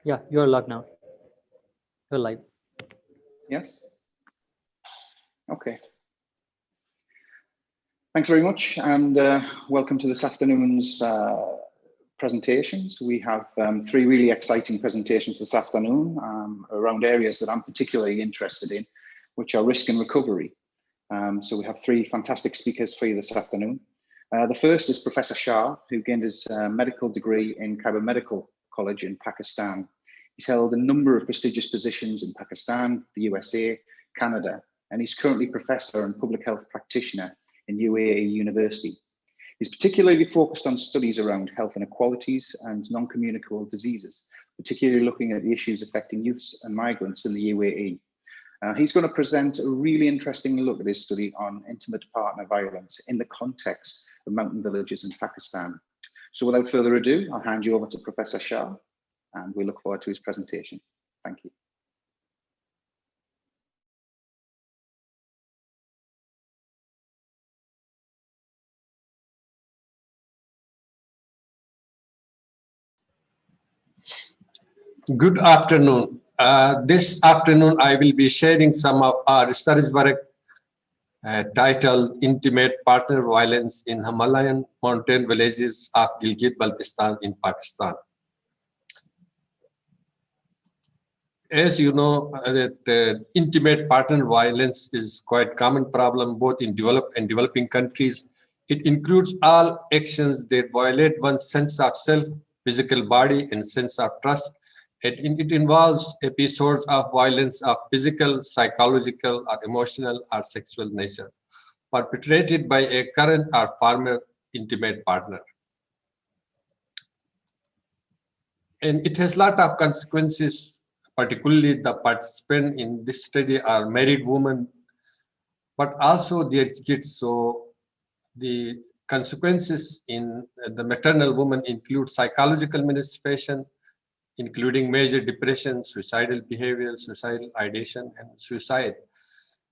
Yeah, you're logged now. You're live. Yes? Okay. Thanks very much, and welcome to this afternoon's presentations. We have three really exciting presentations this afternoon around areas that I'm particularly interested in, which are risk and recovery. So we have three fantastic speakers for you this afternoon. The first is Professor Shah, who gained his medical degree in Khyber Medical College in Pakistan. He's held a number of prestigious positions in Pakistan, the USA, Canada, and he's currently professor and public health practitioner in UAE University. He's particularly focused on studies around health inequalities and non-communicable diseases, particularly looking at the issues affecting youths and migrants in the UAE. He's going to present a really interesting look at his study on intimate partner violence in the context of mountain villages in Pakistan. So without further ado, I'll hand you over to Professor Shah, and we look forward to his presentation. Thank you. Good afternoon. This afternoon, I will be sharing some of our research work titled Intimate Partner Violence in Himalayan Mountain Villages of Gilgit-Baltistan in Pakistan. As you know, that intimate partner violence is quite common problem both in developed and developing countries. It includes all actions that violate one's sense of self, physical body, and sense of trust. It involves episodes of violence of physical, psychological, or emotional, or sexual nature, perpetrated by a current or former intimate partner. And it has a lot of consequences, particularly the participants in this study are married women, but also their kids. So the consequences in the maternal woman include psychological manifestation, including major depression, suicidal behavior, suicidal ideation, and suicide.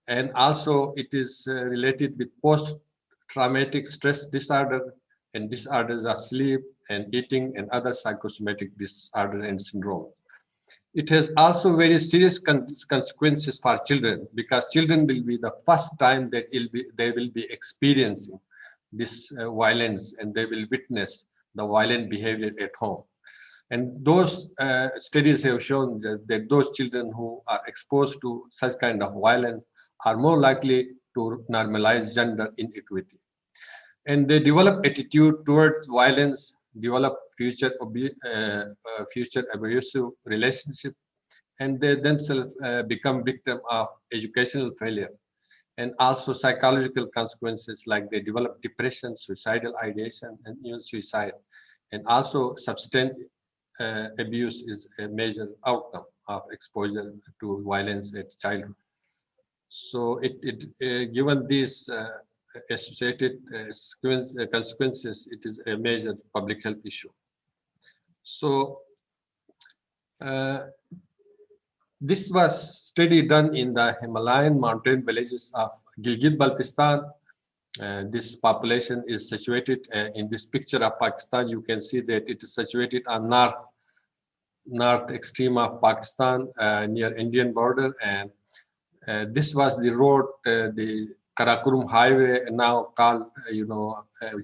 And also it is related with post-traumatic stress disorder and disorders of sleep and eating and other psychosomatic disorders and syndrome. It has also very serious consequences for children, because children will be the first time that they will be experiencing this violence, and they will witness the violent behavior at home. And those studies have shown that those children who are exposed to such kind of violence are more likely to normalize gender inequity. And they develop attitude towards violence, develop future abusive relationship, and they themselves become victim of educational failure. And also psychological consequences, like they develop depression, suicidal ideation, and even suicide. And also substance abuse is a major outcome of exposure to violence at childhood. So given these associated consequences, it is a major public health issue. So this was study done in the Himalayan mountain villages of Gilgit-Baltistan. This population is situated in this picture of Pakistan. You can see that it is situated on north extreme of Pakistan, near Indian border, and this was the road, the Karakoram Highway, now called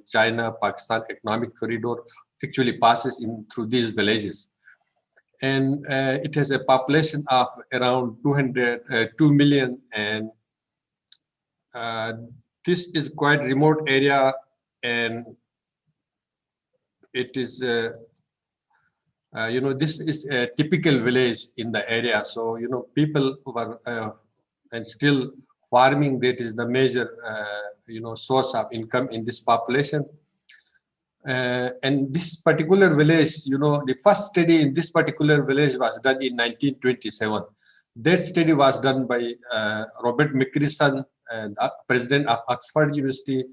China-Pakistan Economic Corridor, actually passes in through these villages. And it has a population of around 2 million, and this is quite remote area, and it is this is a typical village in the area. So people were and still farming, that is the major source of income in this population. And this particular village, the first study in this particular village was done in 1927. That study was done by Robert McCreeson, president of Oxford University,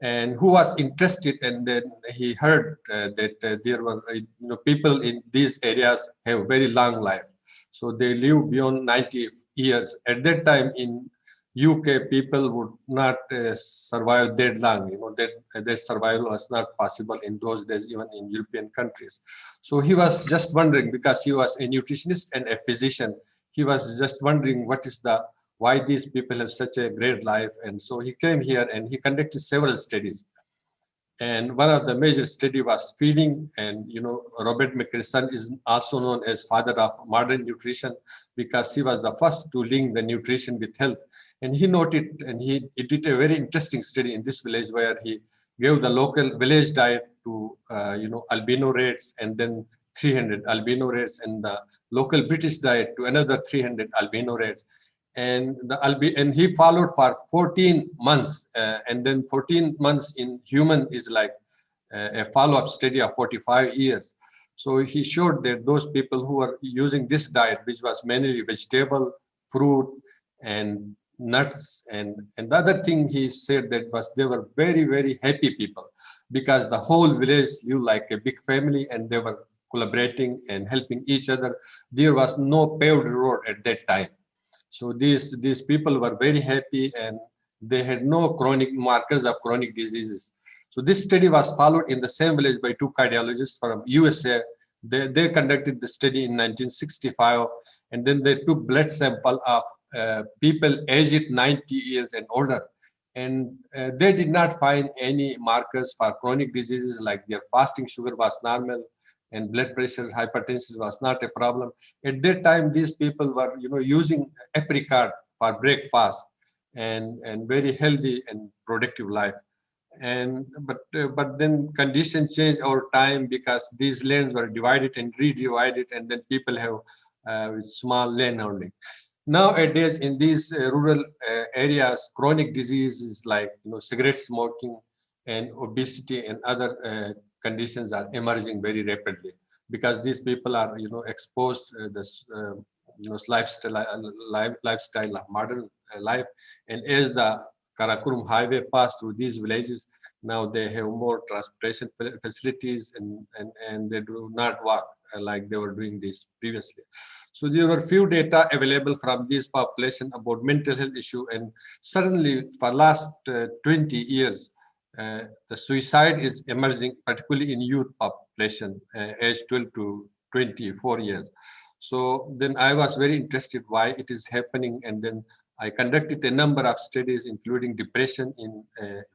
and who was interested, and then he heard that there were people in these areas have very long life. So they live beyond 90 years. At that time in UK people would not survive that long. Their survival was not possible in those days, even in European countries. So he was just wondering, because he was a nutritionist and a physician, he was just wondering why these people have such a great life. And so he came here and he conducted several studies. And one of the major study was feeding. And Robert McChrysson is also known as father of modern nutrition, because he was the first to link the nutrition with health. And he noted, and he did a very interesting study in this village, where he gave the local village diet to albino rates, and then 300 albino rates, and the local British diet to another 300 albino rates. And he followed for 14 months, and then 14 months in human is like a follow-up study of 45 years. So he showed that those people who were using this diet, which was mainly vegetable, fruit, and nuts, and the other thing he said that was they were very, very happy people, because the whole village lived like a big family, and they were collaborating and helping each other. There was no paved road at that time. So these people were very happy, and they had no chronic markers of chronic diseases. So this study was followed in the same village by two cardiologists from USA. They conducted the study in 1965, and then they took blood sample of people aged 90 years and older. And they did not find any markers for chronic diseases, like their fasting sugar was normal, and blood pressure, hypertension was not a problem. At that time, these people were, using apricot for breakfast, and very healthy and productive life. But then conditions changed over time, because these lands were divided and redivided, and then people have small land holding. Nowadays, in these rural areas, chronic diseases like cigarette smoking and obesity and other conditions are emerging very rapidly, because these people are exposed to this lifestyle of modern life. And as the Karakoram highway passed through these villages, now they have more transportation facilities, and they do not walk like they were doing this previously. So there were few data available from this population about mental health issue, and suddenly for last 20 years, the suicide is emerging, particularly in youth population, age 12 to 24 years. So then I was very interested why it is happening, and then I conducted a number of studies, including depression in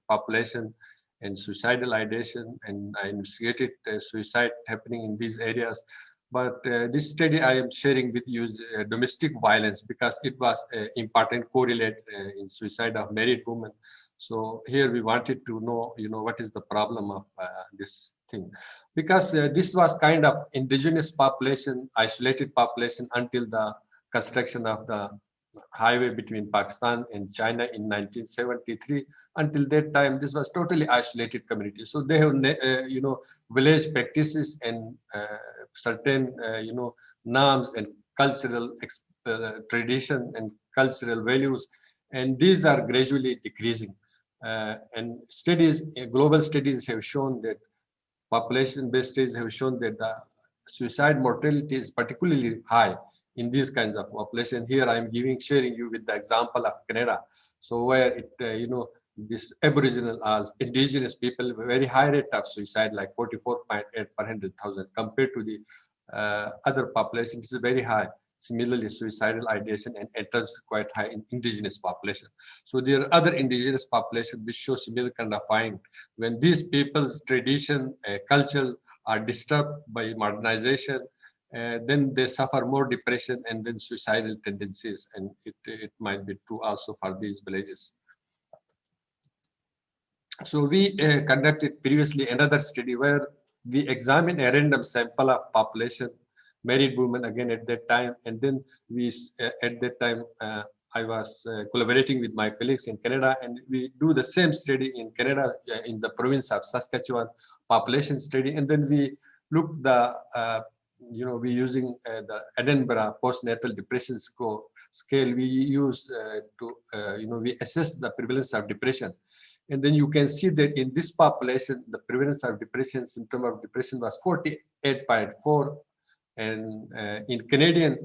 population and suicidal ideation, and I investigated suicide happening in these areas. But this study I am sharing with you is domestic violence, because it was important correlate in suicide of married women. So here we wanted to know, what is the problem of this thing, because this was kind of indigenous population, isolated population, until the construction of the highway between Pakistan and China in 1973. Until that time, this was totally isolated community. So they have, village practices and certain, norms and cultural tradition and cultural values, and these are gradually decreasing. And studies, global studies have shown that population-based studies have shown that the suicide mortality is particularly high in these kinds of population. Here I am sharing you with the example of Canada. So where it, this Aboriginal indigenous people, very high rate of suicide, like 44.8 per 100,000, compared to the other populations, is very high. Similarly, suicidal ideation and enters quite high in indigenous population. So there are other indigenous populations which show similar kind of find. When these people's tradition, culture are disturbed by modernization, then they suffer more depression and then suicidal tendencies, and it might be true also for these villages. So we conducted previously another study where we examined a random sample of population, married women again at that time, and then we at that time I was collaborating with my colleagues in Canada, and we do the same study in Canada in the province of Saskatchewan, population study, and then we look the we using the Edinburgh postnatal depression scale we use to we assess the prevalence of depression. And then you can see that in this population, the prevalence of depression, symptom of depression was 48.4 And in Canadian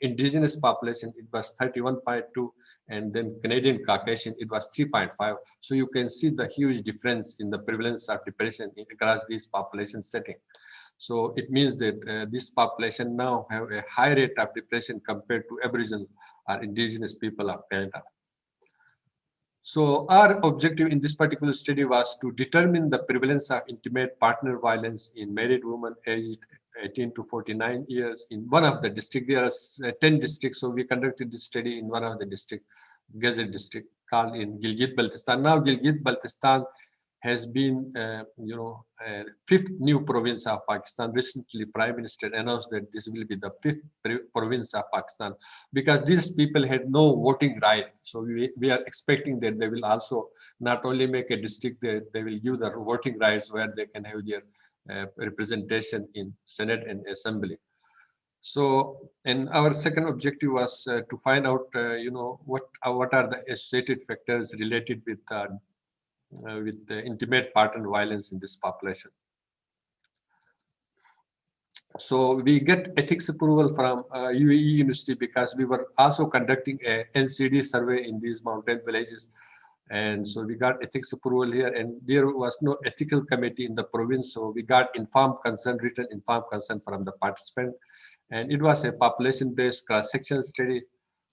indigenous population, it was 31.2, and then Canadian Caucasian, it was 3.5. So you can see the huge difference in the prevalence of depression across these population setting. So it means that this population now have a high rate of depression compared to Aboriginal or indigenous people of Canada. So our objective in this particular study was to determine the prevalence of intimate partner violence in married women aged 18 to 49 years in one of the districts. There are 10 districts, so we conducted this study in one of the districts, Gazette district, called in Gilgit-Baltistan. Now Gilgit-Baltistan has been, fifth new province of Pakistan. Recently, Prime Minister announced that this will be the fifth province of Pakistan because these people had no voting right. So we are expecting that they will also not only make a district, they will give the voting rights where they can have their representation in Senate and Assembly. So, and our second objective was to find out, what are the associated factors related with the intimate partner violence in this population. So we get ethics approval from UAE University because we were also conducting a NCD survey in these mountain villages. And so we got ethics approval here, and there was no ethical committee in the province. So we got informed consent, written informed consent from the participant. And it was a population-based cross-section study.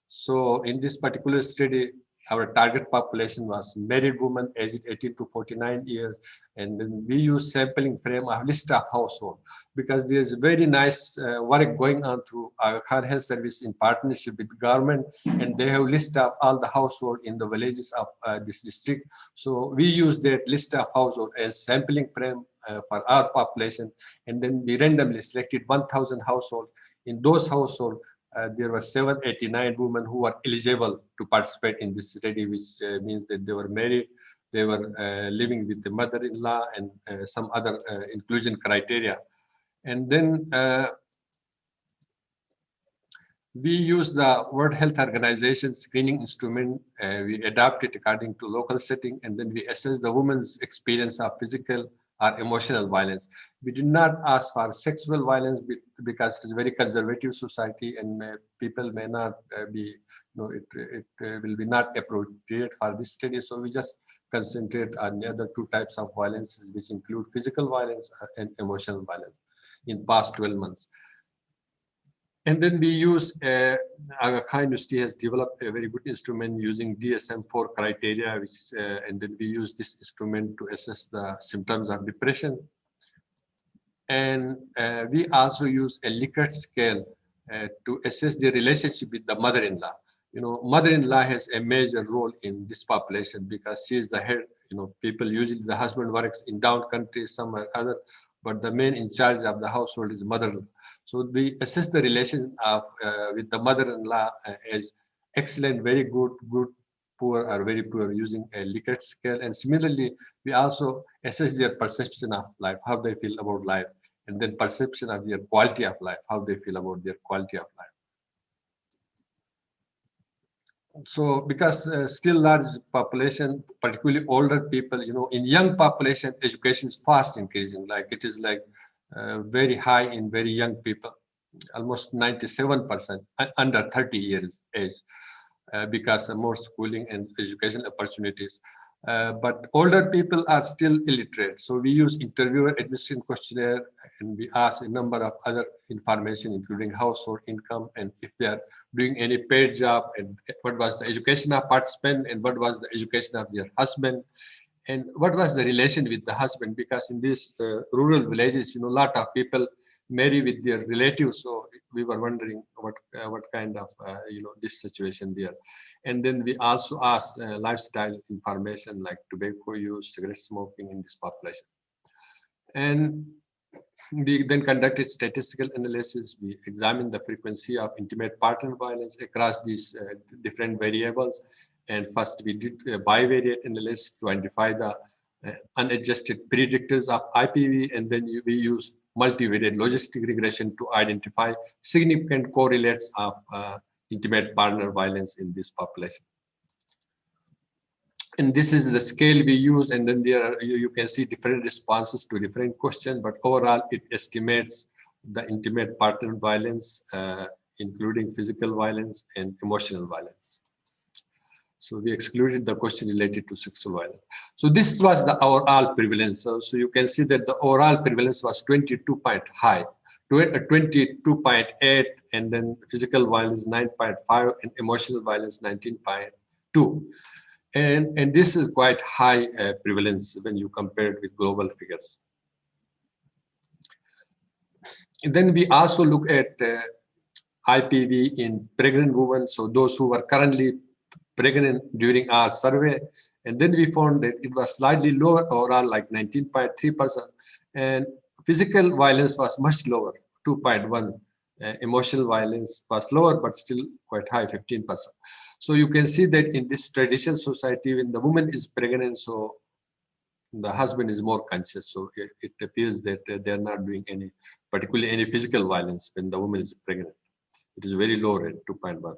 So in this particular study, our target population was married women aged 18 to 49 years. And then we use sampling frame of list of household because there's very nice work going on through our Khan Health Service in partnership with government. And they have list of all the household in the villages of this district. So we use that list of household as sampling frame for our population. And then we randomly selected 1,000 households. In those households, there were 789 women who were eligible to participate in this study, which means that they were married, they were living with the mother-in-law, and some other inclusion criteria. And then we use the World Health Organization screening instrument. We adapt it according to local setting, and then we assess the woman's experience of physical or emotional violence. We did not ask for sexual violence because it is a very conservative society, and people may not be, it will be not appropriate for this study. So we just concentrate on the other two types of violence, which include physical violence and emotional violence in past 12 months. And then we use, Aga Khan University has developed a very good instrument using DSM-4 criteria, which, and then we use this instrument to assess the symptoms of depression. And we also use a Likert scale to assess the relationship with the mother-in-law. Mother-in-law has a major role in this population because she is the head. People usually, the husband works in down country, somewhere other, but the man in charge of the household is mother-in-law. So we assess the relation of with the mother-in-law as excellent, very good, good, poor, or very poor using a Likert scale. And similarly, we also assess their perception of life, how they feel about life, and then perception of their quality of life, how they feel about their quality of life. So because still large population, particularly older people, in young population, education is fast increasing. Like it is like very high in very young people, almost 97% under 30 years age, because of more schooling and education opportunities. But older people are still illiterate. So we use interviewer admission questionnaire, and we ask a number of other information, including household income, and if they are doing any paid job, and what was the education of participant, and what was the education of their husband, and what was the relation with the husband, because in these rural villages, a lot of people marry with their relatives. So we were wondering what kind of this situation there. And then we also asked lifestyle information like tobacco use, cigarette smoking in this population. And we then conducted statistical analysis. We examined the frequency of intimate partner violence across these different variables. And first we did a bivariate analysis to identify the unadjusted predictors of IPV, and then we used multivariate logistic regression to identify significant correlates of intimate partner violence in this population. And this is the scale we use, and then there are, you can see different responses to different questions, but overall it estimates the intimate partner violence, including physical violence and emotional violence. So we excluded the question related to sexual violence. So this was the overall prevalence. So you can see that the overall prevalence was 22 point high, 22.8, and then physical violence 9.5, and emotional violence 19.2. And this is quite high prevalence when you compare it with global figures. And then we also look at IPV in pregnant women, so those who were currently pregnant during our survey, and then we found that it was slightly lower overall, like 19.3%, and physical violence was much lower, 2.1. Emotional violence was lower, but still quite high, 15%. So you can see that in this traditional society, when the woman is pregnant, so the husband is more conscious. So it appears that they are not doing particularly any physical violence when the woman is pregnant. It is very low rate, 2.1.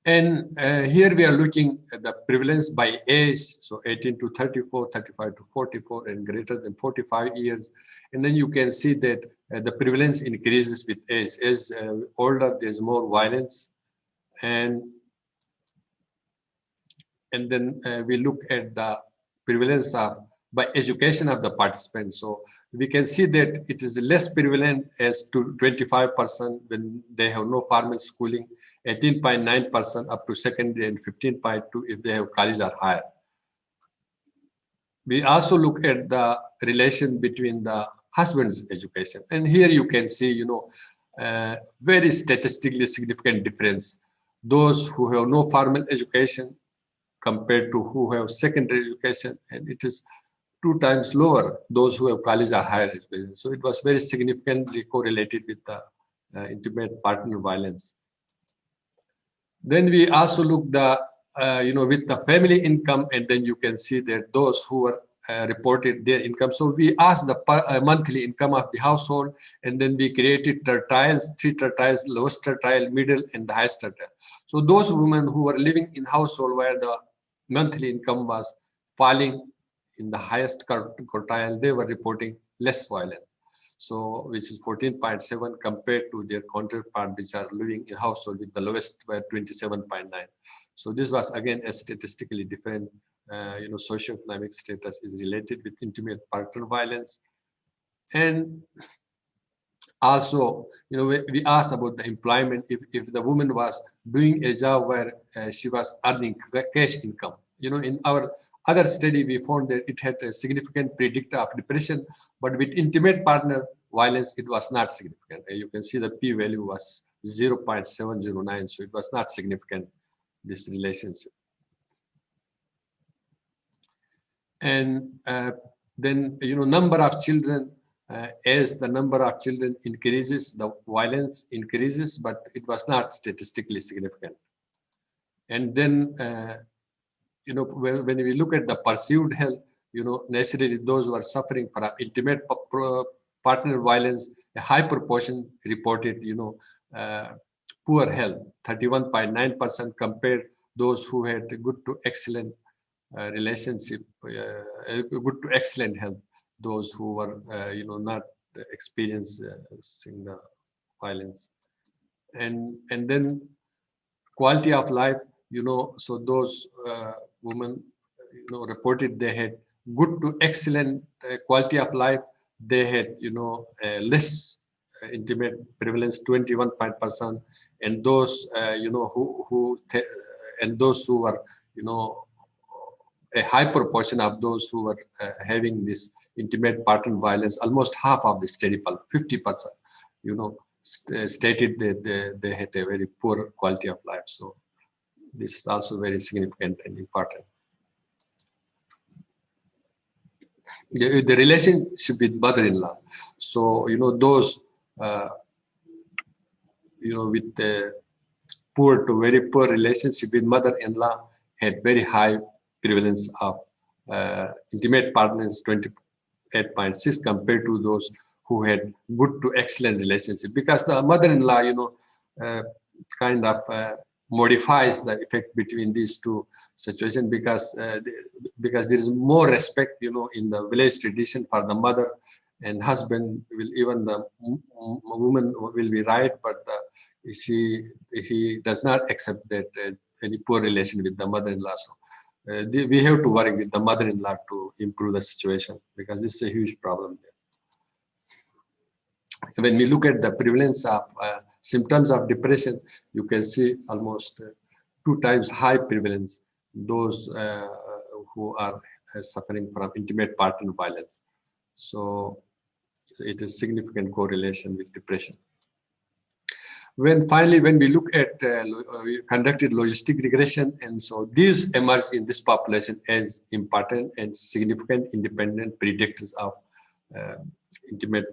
And here we are looking at the prevalence by age, so 18 to 34, 35 to 44, and greater than 45 years. And then you can see that the prevalence increases with age. As older, there's more violence. And then we look at the prevalence by education of the participants. So we can see that it is less prevalent as to 25% when they have no formal schooling, 18.9% up to secondary, and 15.2 if they have college or higher. We also look at the relation between the husband's education. And here you can see, very statistically significant difference. Those who have no formal education compared to who have secondary education, and it is 2 times lower, those who have college or higher education. So it was very significantly correlated with the intimate partner violence. Then we also look with the family income, and then you can see that those who were reported their income. So we asked the monthly income of the household, and then we created tertiles, 3 tertiles, lowest tertile, middle, and the highest tertile. So those women who were living in household where the monthly income was falling in the highest quartile, they were reporting less violence. So which is 14.7 compared to their counterpart which are living in household with the lowest were 27.9. So this was again a statistically different, socioeconomic status is related with intimate partner violence. And also, we asked about the employment, if the woman was doing a job where she was earning cash income. In our other study, we found that it had a significant predictor of depression, but with intimate partner violence, it was not significant. You can see the p-value was 0.709, so it was not significant, this relationship. And then, number of children, as the number of children increases, the violence increases, but it was not statistically significant. And then, when we look at the perceived health, naturally those who are suffering from intimate partner violence, a high proportion reported, poor health, 31.9% compared those who had good to excellent relationship, good to excellent health, those who were, not experiencing the violence. And then quality of life, so those women, reported they had good to excellent quality of life. They had, less intimate prevalence, 21%, and those, and those who were, a high proportion of those who were having this intimate partner violence, almost half of the study, 50%, stated that they had a very poor quality of life. So this is also very significant and important. The relationship with mother-in-law. So, those, with the poor to very poor relationship with mother-in-law had very high prevalence of intimate partners, 28.6 compared to those who had good to excellent relationship, because the mother-in-law, kind of modifies the effect between these two situations, because there is more respect, in the village tradition for the mother, and husband will, even the woman will be right, but he does not accept that any poor relation with the mother-in-law. So we have to work with the mother-in-law to improve the situation, because this is a huge problem there. When we look at the prevalence of symptoms of depression, you can see almost 2 times high prevalence those who are suffering from intimate partner violence. So it is significant correlation with depression. When we look at, we conducted logistic regression, and so these emerge in this population as important and significant independent predictors of intimate,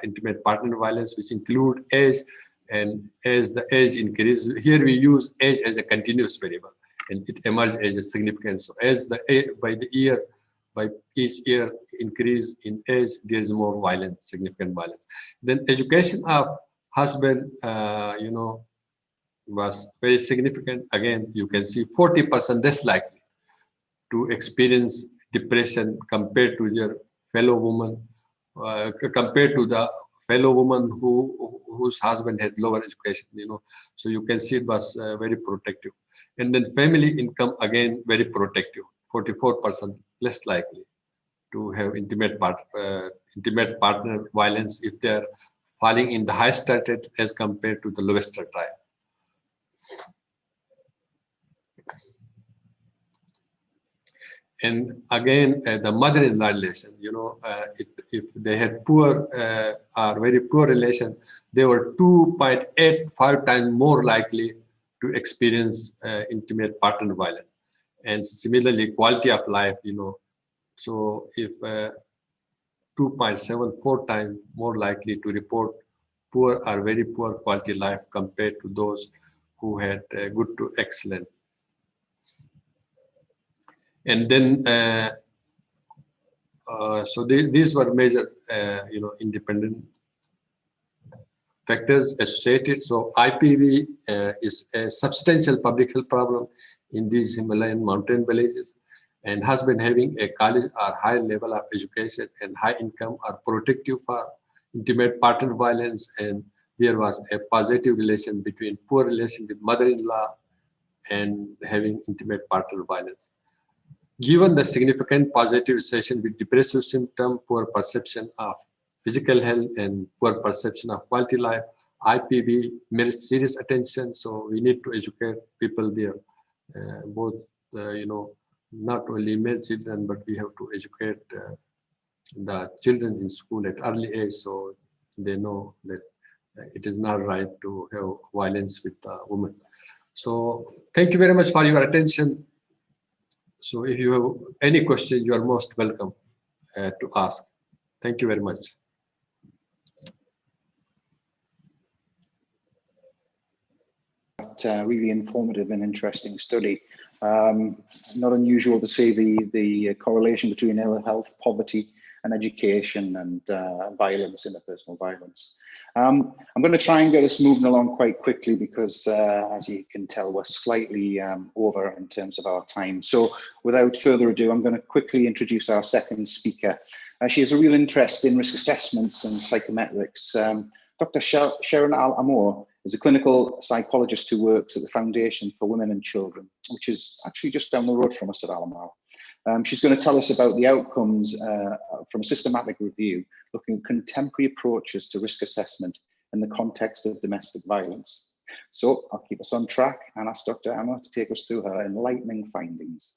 intimate partner violence, which include age, and as the age increases, here we use age as a continuous variable, and it emerges as a significant. So as by each year increase in age, there is more violence, significant violence. Then education of husband, was very significant. Again, you can see 40% less likely to experience depression compared to their fellow woman, compared to the fellow woman whose husband had lower education. So you can see it was very protective. And then family income, again, very protective. 44% less likely to have intimate partner violence if they are falling in the high strata as compared to the lowest strata. And again, the mother-in-law relation, if they had poor or very poor relation, they were 2.85 times more likely to experience intimate partner violence. And similarly, quality of life, so if 2.74 times more likely to report poor or very poor quality life compared to those who had good to excellent. And then, so these were major, independent factors associated. So IPV is a substantial public health problem in these Himalayan mountain villages, and husband having a college or high level of education and high income are protective for intimate partner violence, and there was a positive relation between poor relation with mother-in-law and having intimate partner violence. Given the significant positive association with depressive symptom, poor perception of physical health, and poor perception of quality life, IPV merits serious attention. So we need to educate people there, both, not only male children, but we have to educate the children in school at early age, so they know that it is not right to have violence with women. So thank you very much for your attention. So if you have any question, you are most welcome to ask. Thank you very much. Really informative and interesting study. Not unusual to see the correlation between ill health, poverty, and education, and violence, interpersonal violence. I'm going to try and get us moving along quite quickly because, as you can tell, we're slightly over in terms of our time. So without further ado, I'm going to quickly introduce our second speaker. She has a real interest in risk assessments and psychometrics. Dr. Sharon Al-Amour is a clinical psychologist who works at the Foundation for Women and Children, which is actually just down the road from us at Al-Amour. She's going to tell us about the outcomes from a systematic review, looking at contemporary approaches to risk assessment in the context of domestic violence. So I'll keep us on track and ask Dr. Amour to take us through her enlightening findings.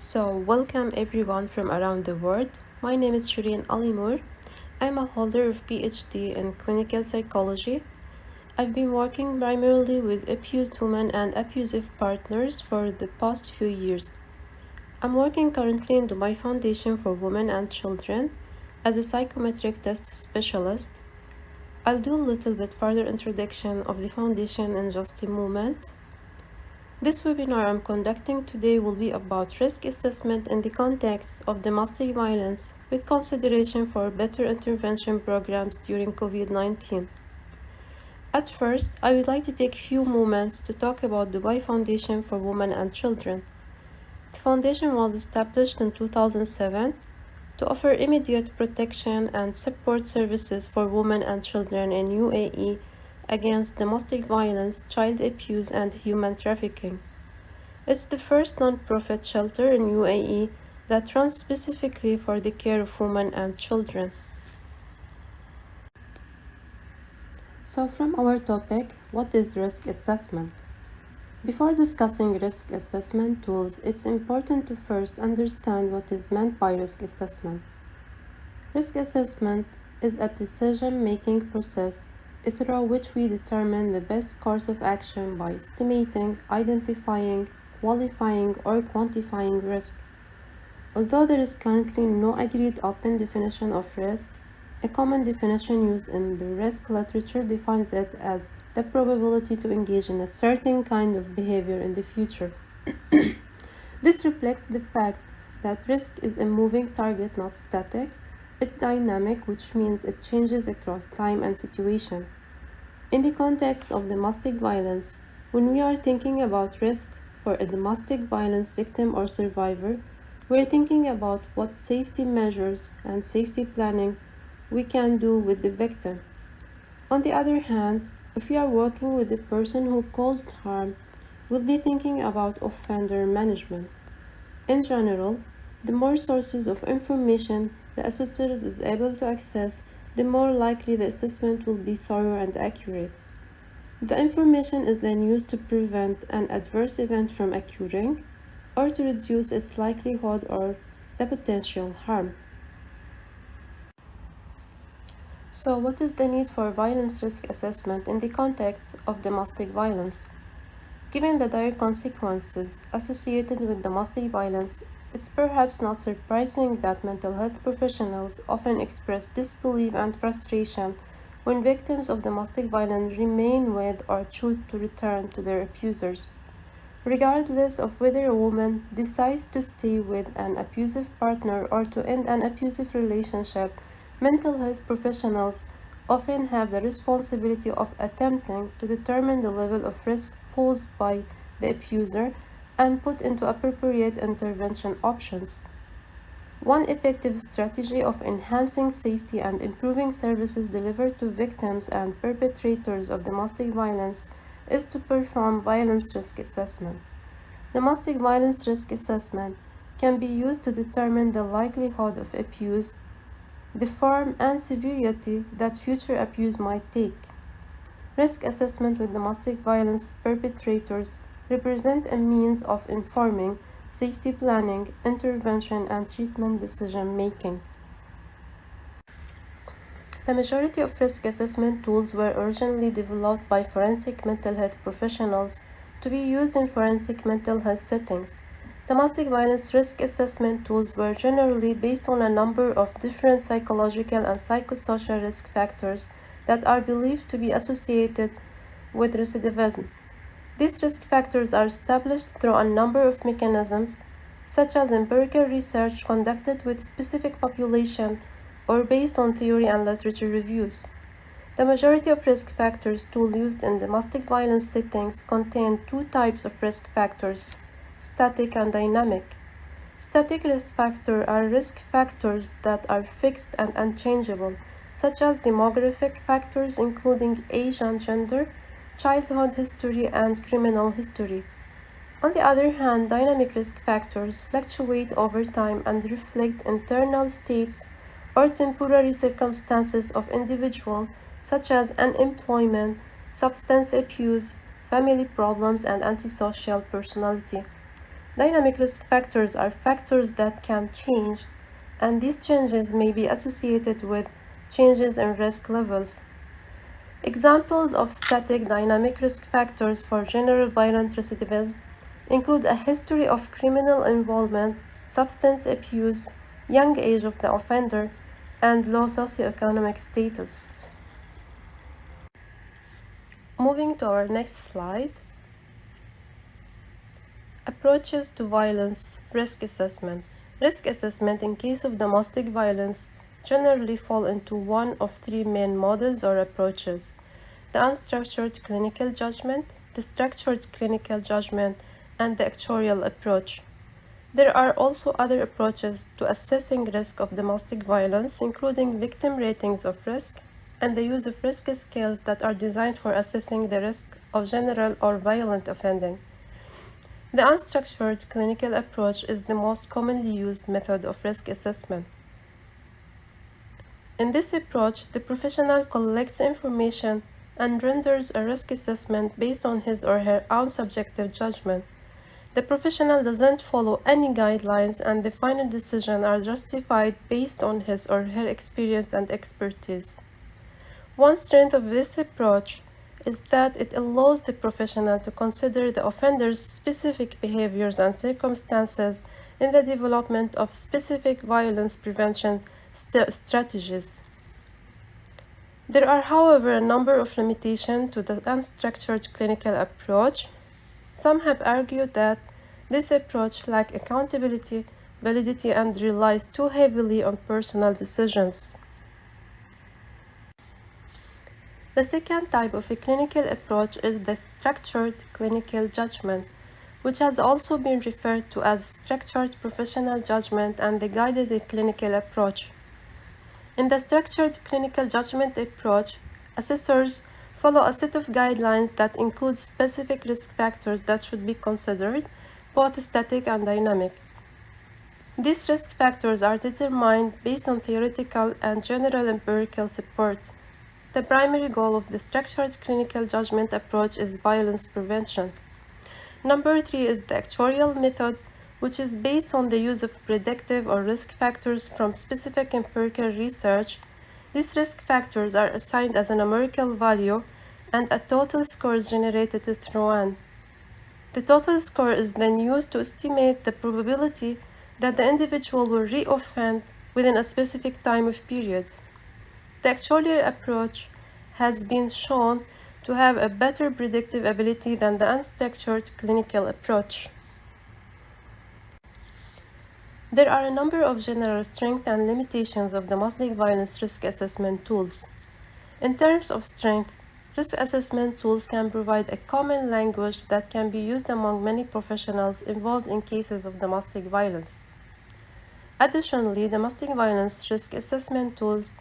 So welcome everyone from around the world. My name is Shireen Alimur, I'm a holder of PhD in clinical psychology. I've been working primarily with abused women and abusive partners for the past few years. I'm working currently in Dubai Foundation for Women and Children as a psychometric test specialist. I'll do a little bit further introduction of the foundation in just a moment. This webinar I'm conducting today will be about risk assessment in the context of domestic violence with consideration for better intervention programs during COVID-19. At first, I would like to take a few moments to talk about Dubai Foundation for Women and Children. The foundation was established in 2007 to offer immediate protection and support services for women and children in UAE against domestic violence, child abuse, and human trafficking. It's the first non-profit shelter in UAE that runs specifically for the care of women and children. So from our topic, what is risk assessment? Before discussing risk assessment tools, it's important to first understand what is meant by risk assessment. Risk assessment is a decision-making process through which we determine the best course of action by estimating, identifying, qualifying, or quantifying risk. Although there is currently no agreed open definition of risk, a common definition used in the risk literature defines it as the probability to engage in a certain kind of behavior in the future. This reflects the fact that risk is a moving target, not static. It's dynamic, which means it changes across time and situation. In the context of domestic violence, when we are thinking about risk for a domestic violence victim or survivor, we're thinking about what safety measures and safety planning we can do with the victim. On the other hand, if we are working with the person who caused harm, we'll be thinking about offender management. In general, the more sources of information the assessor is able to access, the more likely the assessment will be thorough and accurate. The information is then used to prevent an adverse event from occurring or to reduce its likelihood or the potential harm. So, what is the need for violence risk assessment in the context of domestic violence? Given the dire consequences associated with domestic violence, it's perhaps not surprising that mental health professionals often express disbelief and frustration when victims of domestic violence remain with or choose to return to their abusers. Regardless of whether a woman decides to stay with an abusive partner or to end an abusive relationship, mental health professionals often have the responsibility of attempting to determine the level of risk posed by the abuser and put into appropriate intervention options. One effective strategy of enhancing safety and improving services delivered to victims and perpetrators of domestic violence is to perform violence risk assessment. Domestic violence risk assessment can be used to determine the likelihood of abuse, the form and severity that future abuse might take. Risk assessment with domestic violence perpetrators represent a means of informing safety planning, intervention, and treatment decision making. The majority of risk assessment tools were originally developed by forensic mental health professionals to be used in forensic mental health settings. Domestic violence risk assessment tools were generally based on a number of different psychological and psychosocial risk factors that are believed to be associated with recidivism. These risk factors are established through a number of mechanisms, such as empirical research conducted with specific population or based on theory and literature reviews. The majority of risk factors tools used in domestic violence settings contain two types of risk factors: static and dynamic. Static risk factors are risk factors that are fixed and unchangeable, such as demographic factors including age and gender, childhood history, and criminal history. On the other hand, dynamic risk factors fluctuate over time and reflect internal states or temporary circumstances of individuals, such as unemployment, substance abuse, family problems, and antisocial personality. Dynamic risk factors are factors that can change, and these changes may be associated with changes in risk levels. Examples of static dynamic risk factors for general violent recidivism include a history of criminal involvement, substance abuse, young age of the offender, and low socioeconomic status. Moving to our next slide. Approaches to violence risk assessment. Risk assessment in case of domestic violence generally fall into one of three main models or approaches: the unstructured clinical judgment, the structured clinical judgment, and the actuarial approach. There are also other approaches to assessing risk of domestic violence, including victim ratings of risk and the use of risk scales that are designed for assessing the risk of general or violent offending. The unstructured clinical approach is the most commonly used method of risk assessment. In this approach, the professional collects information and renders a risk assessment based on his or her own subjective judgment. The professional doesn't follow any guidelines, and the final decisions are justified based on his or her experience and expertise. One strength of this approach is that it allows the professional to consider the offender's specific behaviors and circumstances in the development of specific violence prevention strategies. There are, however, a number of limitations to the unstructured clinical approach. Some have argued that this approach lacks accountability, validity, and relies too heavily on personal decisions. The second type of a clinical approach is the structured clinical judgment, which has also been referred to as structured professional judgment and the guided clinical approach. In the structured clinical judgment approach, assessors follow a set of guidelines that include specific risk factors that should be considered, both static and dynamic. These risk factors are determined based on theoretical and general empirical support. The primary goal of the structured clinical judgment approach is violence prevention. Number 3 is the actuarial method, which is based on the use of predictive or risk factors from specific empirical research. These risk factors are assigned as a numerical value, and a total score is generated through n. The total score is then used to estimate the probability that the individual will reoffend within a specific time period. The actuarial approach has been shown to have a better predictive ability than the unstructured clinical approach. There are a number of general strengths and limitations of domestic violence risk assessment tools. In terms of strength, risk assessment tools can provide a common language that can be used among many professionals involved in cases of domestic violence. Additionally, domestic violence risk assessment tools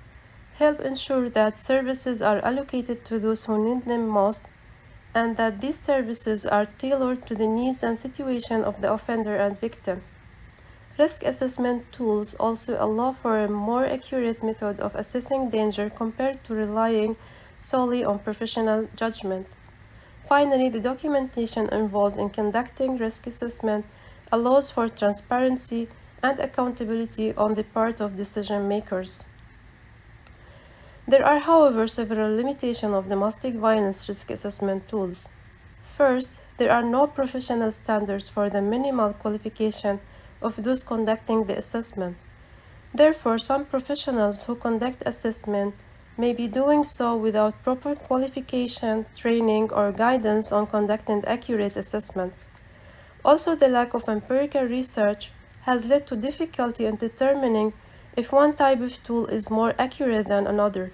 help ensure that services are allocated to those who need them most, and that these services are tailored to the needs and situation of the offender and victim. Risk assessment tools also allow for a more accurate method of assessing danger compared to relying solely on professional judgment. Finally, the documentation involved in conducting risk assessment allows for transparency and accountability on the part of decision makers. There are, however, several limitations of domestic violence risk assessment tools. First, there are no professional standards for the minimal qualification of those conducting the assessment. Therefore, some professionals who conduct assessment may be doing so without proper qualification, training, or guidance on conducting accurate assessments. Also, the lack of empirical research has led to difficulty in determining if one type of tool is more accurate than another.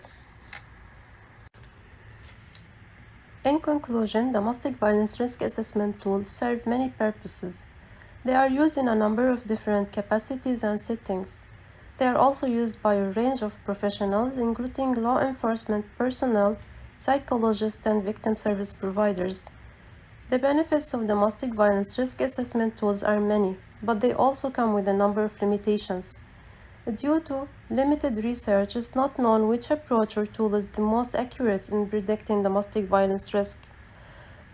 In conclusion, domestic violence risk assessment tools serve many purposes. They are used in a number of different capacities and settings. They are also used by a range of professionals, including law enforcement personnel, psychologists, and victim service providers. The benefits of domestic violence risk assessment tools are many, but they also come with a number of limitations. Due to limited research, it's not known which approach or tool is the most accurate in predicting domestic violence risk.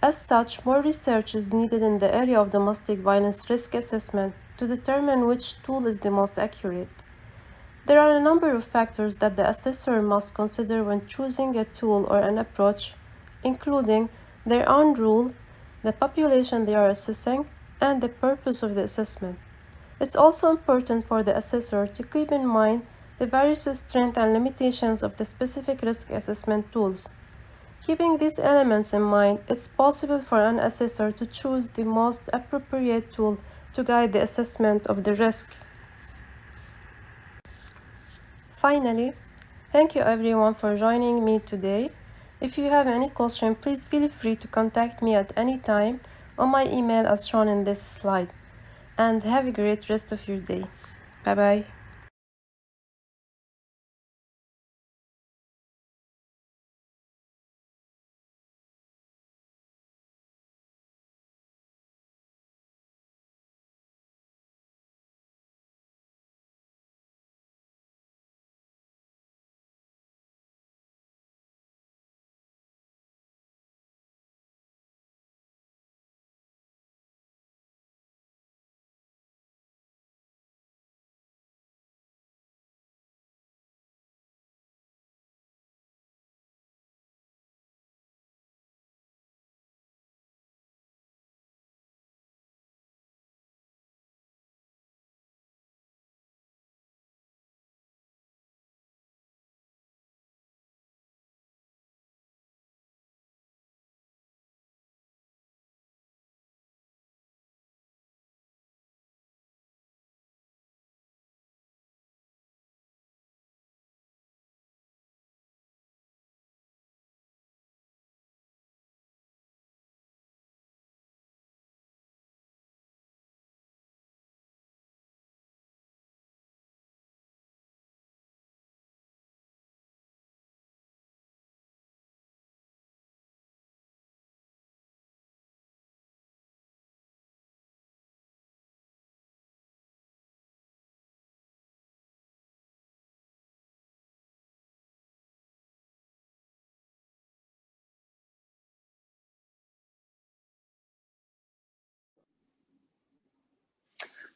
As such, more research is needed in the area of domestic violence risk assessment to determine which tool is the most accurate. There are a number of factors that the assessor must consider when choosing a tool or an approach, including their own role, the population they are assessing, and the purpose of the assessment. It's also important for the assessor to keep in mind the various strengths and limitations of the specific risk assessment tools. Keeping these elements in mind, it's possible for an assessor to choose the most appropriate tool to guide the assessment of the risk. Finally, thank you everyone for joining me today. If you have any question, please feel free to contact me at any time on my email as shown in this slide. And have a great rest of your day. Bye bye.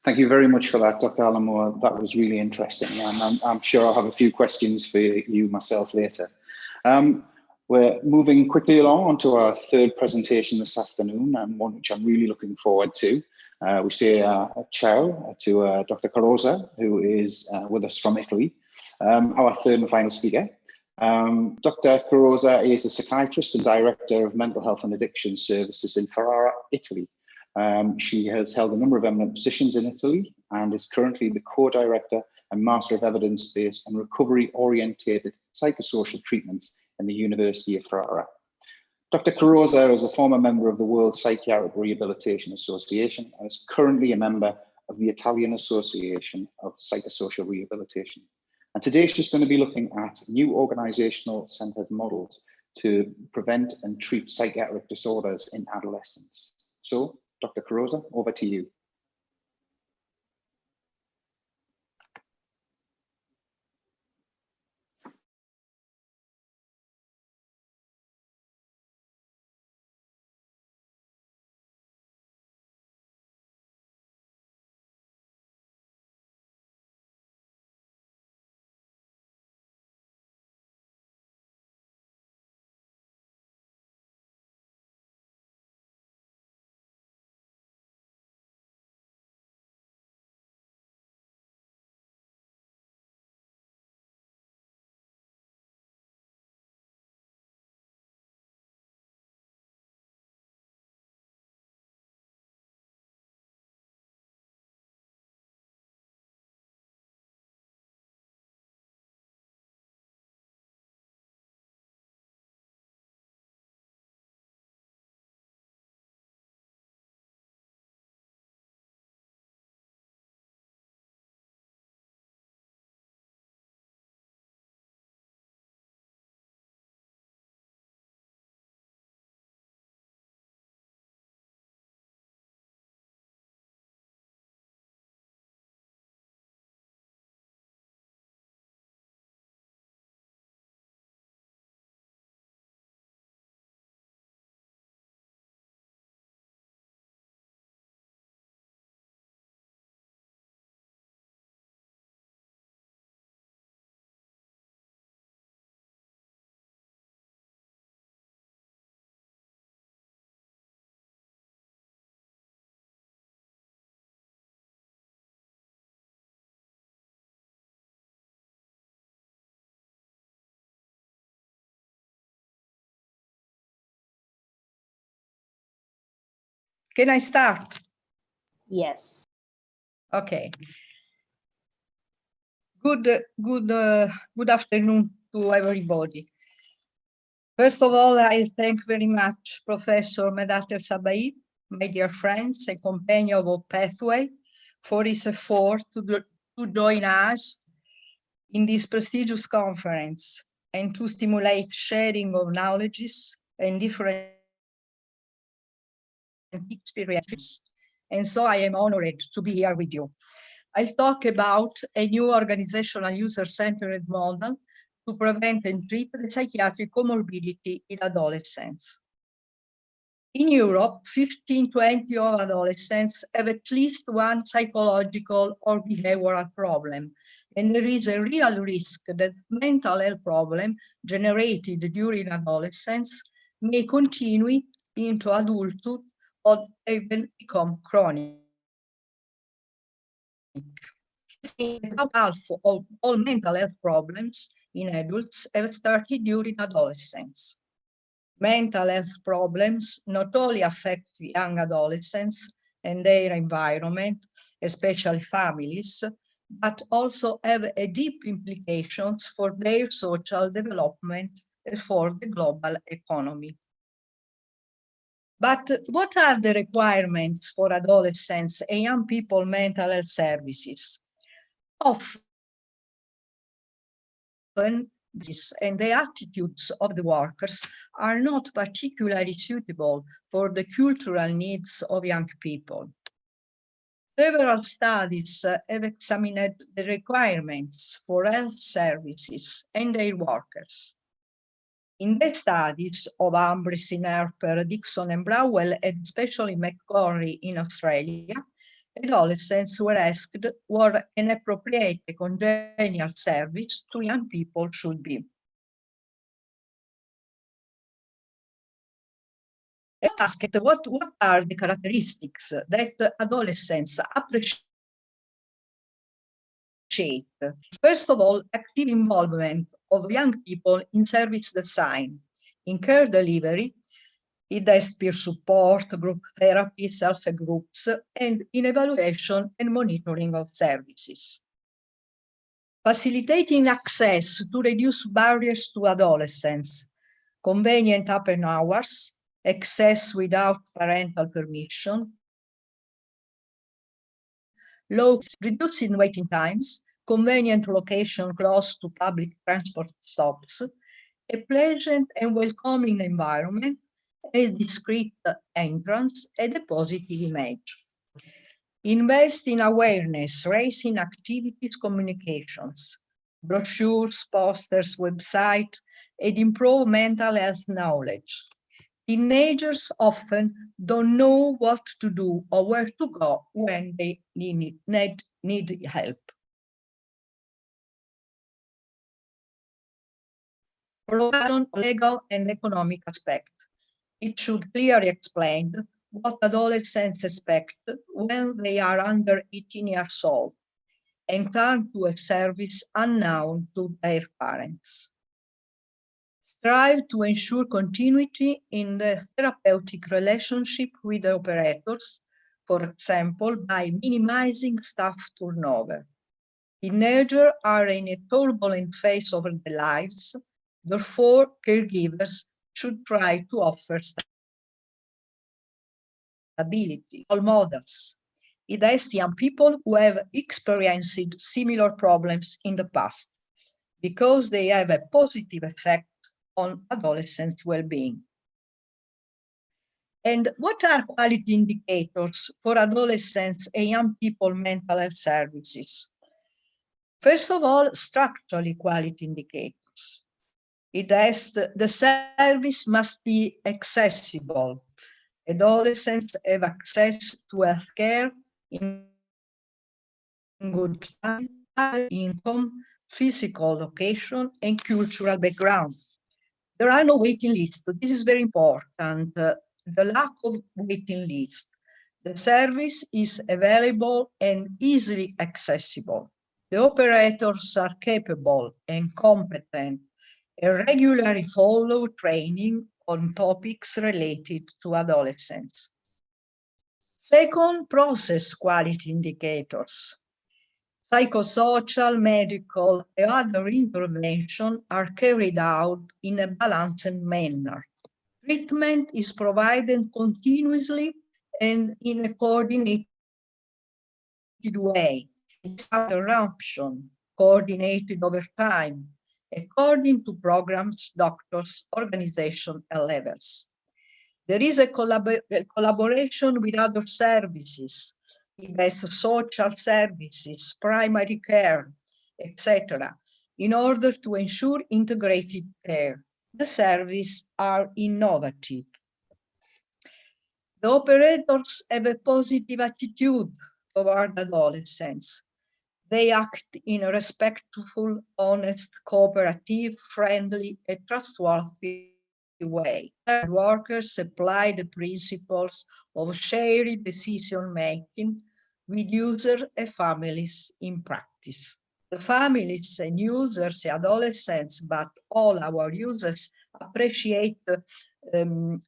Thank you very much for that, Dr. Alamore. That was really interesting, and I'm sure I'll have a few questions for you myself later. We're moving quickly along onto our third presentation this afternoon, and one which I'm really looking forward to. We say ciao to Dr. Carosa, who is with us from Italy, our third and final speaker. Dr. Carosa is a psychiatrist and director of mental health and addiction services in Ferrara, Italy. She has held a number of eminent positions in Italy and is currently the co-director and master of evidence-based and recovery-orientated psychosocial treatments in the University of Ferrara. Dr. Carosa is a former member of the World Psychiatric Rehabilitation Association and is currently a member of the Italian Association of Psychosocial Rehabilitation. And today she's going to be looking at new organizational centered models to prevent and treat psychiatric disorders in adolescents. So, Dr. Carosa, over to you. Can I start? Yes. Okay. Good afternoon to everybody. First of all, I thank very much Professor Medhat El-Sabbahy, my dear friends and companion of Pathway, for his effort to join us in this prestigious conference and to stimulate sharing of knowledges and different experiences. And so I am honored to be here with you. I'll talk about a new organizational user-centered model to prevent and treat the psychiatric comorbidity in adolescents. In Europe, 15-20 of adolescents have at least one psychological or behavioral problem, and there is a real risk that mental health problem generated during adolescence may continue into adulthood or even become chronic. About half of all mental health problems in adults have started during adolescence. Mental health problems not only affect young adolescents and their environment, especially families, but also have a deep implications for their social development and for the global economy. But what are the requirements for adolescents and young people mental health services? Often, and the attitudes of the workers are not particularly suitable for the cultural needs of young people. Several studies have examined the requirements for health services and their workers. In the studies of Ambrose, Harper, Dixon, and Browell, and especially McCorry in Australia, adolescents were asked what an appropriate congenial service to young people should be. Asked what are the characteristics that adolescents appreciate. First of all, active involvement of young people in service design, in care delivery, it has peer support, group therapy, self-help groups, and in evaluation and monitoring of services. Facilitating access to reduce barriers to adolescents, convenient open hours, access without parental permission, low reducing waiting times, convenient location close to public transport stops, a pleasant and welcoming environment, a discreet entrance, and a positive image. Invest in awareness, raising activities, communications, brochures, posters, websites, and improve mental health knowledge. Teenagers often don't know what to do or where to go when they need help. Provision legal and economic aspect. It should clearly explain what adolescents expect when they are under 18 years old and turn to a service unknown to their parents. Strive to ensure continuity in the therapeutic relationship with the operators, for example, by minimizing staff turnover. Teenagers are in a turbulent phase of their lives, therefore caregivers should try to offer stability. Role models. It has young people who have experienced similar problems in the past because they have a positive effect on adolescents' well-being. And what are quality indicators for adolescents and young people mental health services? First of all, structurally quality indicators. It has the service must be accessible. Adolescents have access to healthcare in good time, income, physical location, and cultural background. There are no waiting lists. This is very important. The lack of waiting list. The service is available and easily accessible. The operators are capable and competent and regularly follow training on topics related to adolescents. Second, process quality indicators. Psychosocial, medical, and other interventions are carried out in a balanced manner. Treatment is provided continuously and in a coordinated way, without interruption, coordinated over time, according to programs, doctors, organization, and levels. There is a collaboration with other services, social services, primary care, etc., in order to ensure integrated care. The services are innovative. The operators have a positive attitude toward adolescents. They act in a respectful, honest, cooperative, friendly, and trustworthy way. Workers apply the principles of shared decision-making with users and families in practice. The families and users, adolescents, but all our users appreciate very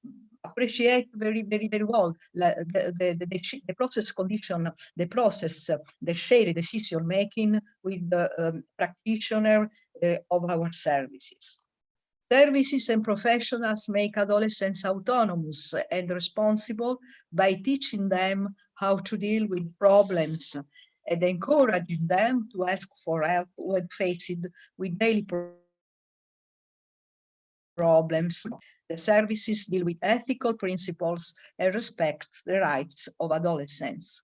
well the process condition, the shared decision making with the practitioner of our services. Services and professionals make adolescents autonomous and responsible by teaching them how to deal with problems and encouraging them to ask for help when faced with daily problems. The services deal with ethical principles and respect the rights of adolescents.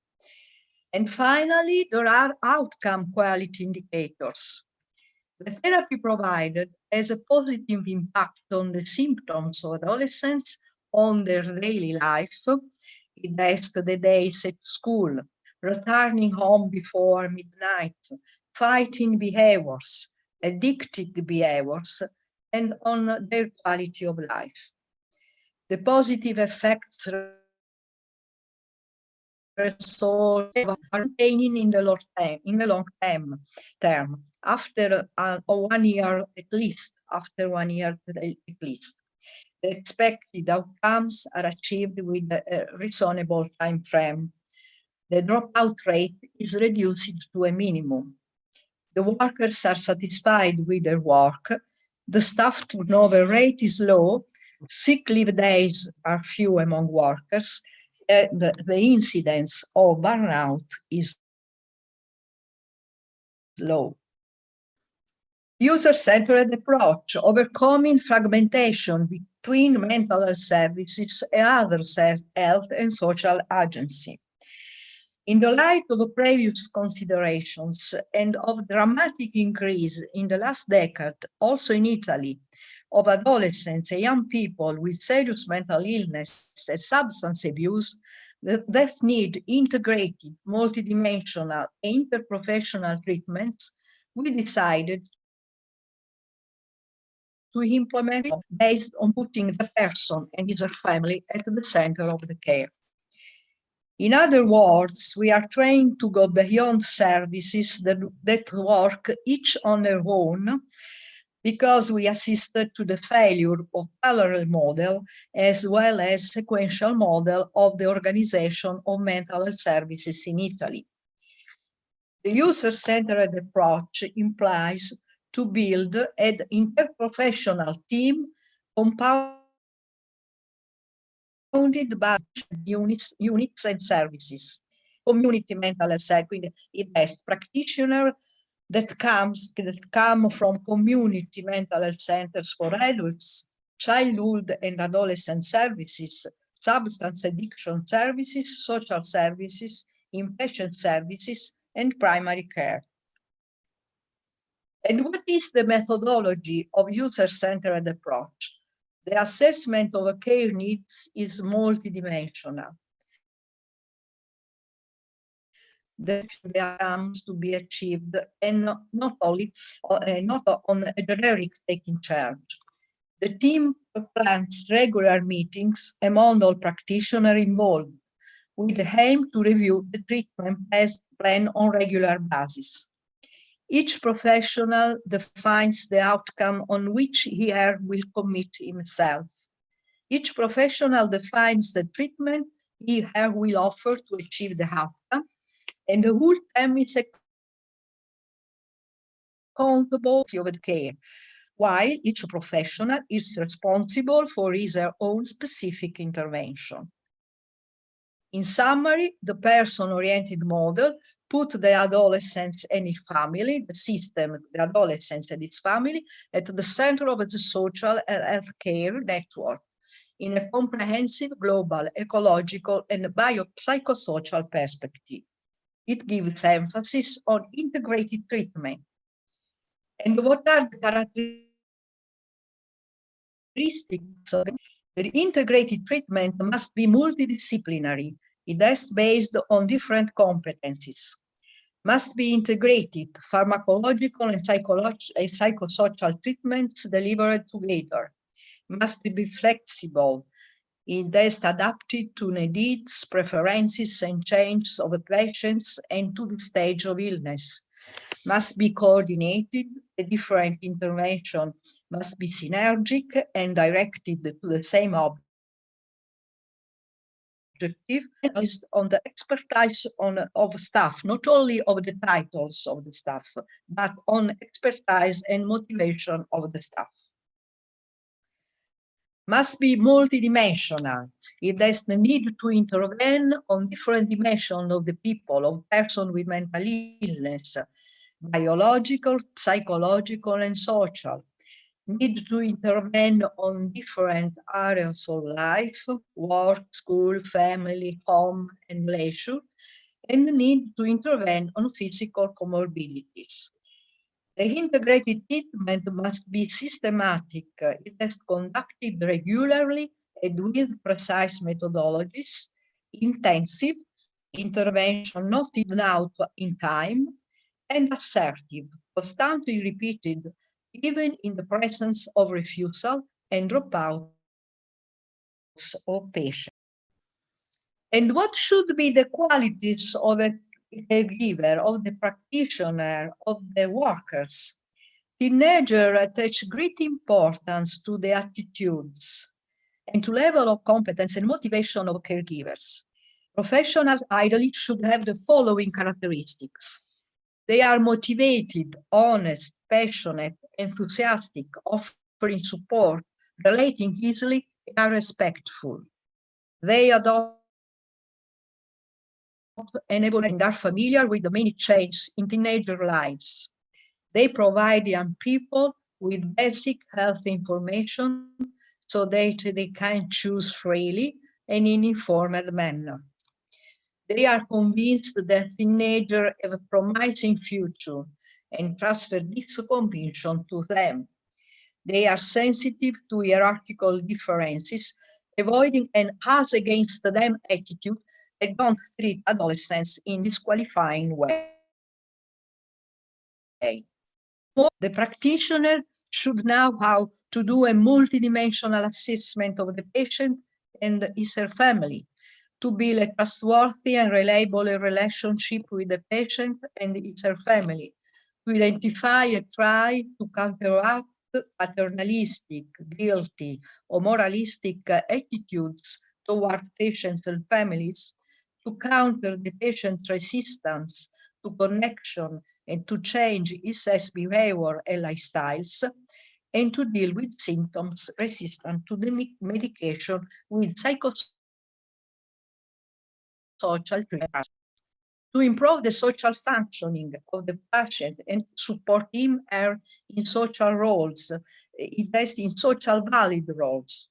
And finally, there are outcome quality indicators. The therapy provided has a positive impact on the symptoms of adolescents, on their daily life. It has the days at school, returning home before midnight, fighting behaviors, addicted behaviors, and on their quality of life. The positive effects are maintaining in the long term, after 1 year at least, The expected outcomes are achieved with a reasonable time frame. The dropout rate is reduced to a minimum. The workers are satisfied with their work. The staff turnover rate is low. Sick leave days are few among workers. The incidence of burnout is low. User-centered approach, overcoming fragmentation between mental health services and other health and social agencies. In the light of the previous considerations and of dramatic increase in the last decade, also in Italy, of adolescents and young people with serious mental illness and substance abuse, that need integrated, multidimensional, interprofessional treatments, we decided to implement based on putting the person and his family at the center of the care. In other words, we are trying to go beyond services that work each on their own, because we assisted to the failure of parallel model as well as sequential model of the organization of mental health services in Italy. The user-centered approach implies to build an interprofessional team compounded by units and services. Community mental health service, it has practitioners that come from community mental health centers for adults, childhood and adolescent services, substance addiction services, social services, inpatient services, and primary care. And what is the methodology of user-centered approach? The assessment of care needs is multidimensional. The outcomes to be achieved, and not on a generic taking charge. The team plans regular meetings among all practitioners involved, with the aim to review the treatment plan on regular basis. Each professional defines the outcome on which he or will commit himself. Each professional defines the treatment he/her will offer to achieve the outcome, and the whole team is accountable for the care, while each professional is responsible for his or her own specific intervention. In summary, the person-oriented model put the adolescents and his family, the system, the adolescents and its family, at the center of the social and healthcare network in a comprehensive, global, ecological, and biopsychosocial perspective. It gives emphasis on integrated treatment. And what are the characteristics of the integrated treatment? Must be multidisciplinary. It is based on different competencies. Must be integrated, pharmacological and psychosocial treatments delivered together. Must be flexible. It is adapted to the needs, preferences, and changes of the patients and to the stage of illness. Must be coordinated. The different intervention must be synergic and directed to the same objective, based on the expertise of staff, not only of the titles of the staff, but on expertise and motivation of the staff. Must be multidimensional. It has the need to intervene on different dimensions of the people, of person with mental illness, biological, psychological, and social. Need to intervene on different areas of life, work, school, family, home, and leisure, and the need to intervene on physical comorbidities. The integrated treatment must be systematic. It is conducted regularly and with precise methodologies, intensive, intervention not hidden out in time, and assertive, constantly repeated, even in the presence of refusal and dropouts of patients. And what should be the qualities of a caregiver, of the practitioner, of the workers? Teenagers attach great importance to the attitudes and to level of competence and motivation of caregivers. Professionals ideally should have the following characteristics. They are motivated, honest, passionate, enthusiastic, offering support, relating easily, and are respectful. They adopt enable and are familiar with the many changes in teenager lives. They provide young people with basic health information so that they can choose freely and in informed manner. They are convinced that teenagers have a promising future and transfer this conviction to them. They are sensitive to hierarchical differences, avoiding an us against them attitude and don't treat adolescents in disqualifying way. The practitioner should know how to do a multidimensional assessment of the patient and his or her family, to build a trustworthy and reliable relationship with the patient and his or her family, to identify and try to counteract paternalistic, guilty, or moralistic attitudes toward patients and families, to counter the patient's resistance to connection and to change his behavior and lifestyles, and to deal with symptoms resistant to the medication with psychosocial treatment. To improve the social functioning of the patient and support him or her in social roles, invest in social valid roles.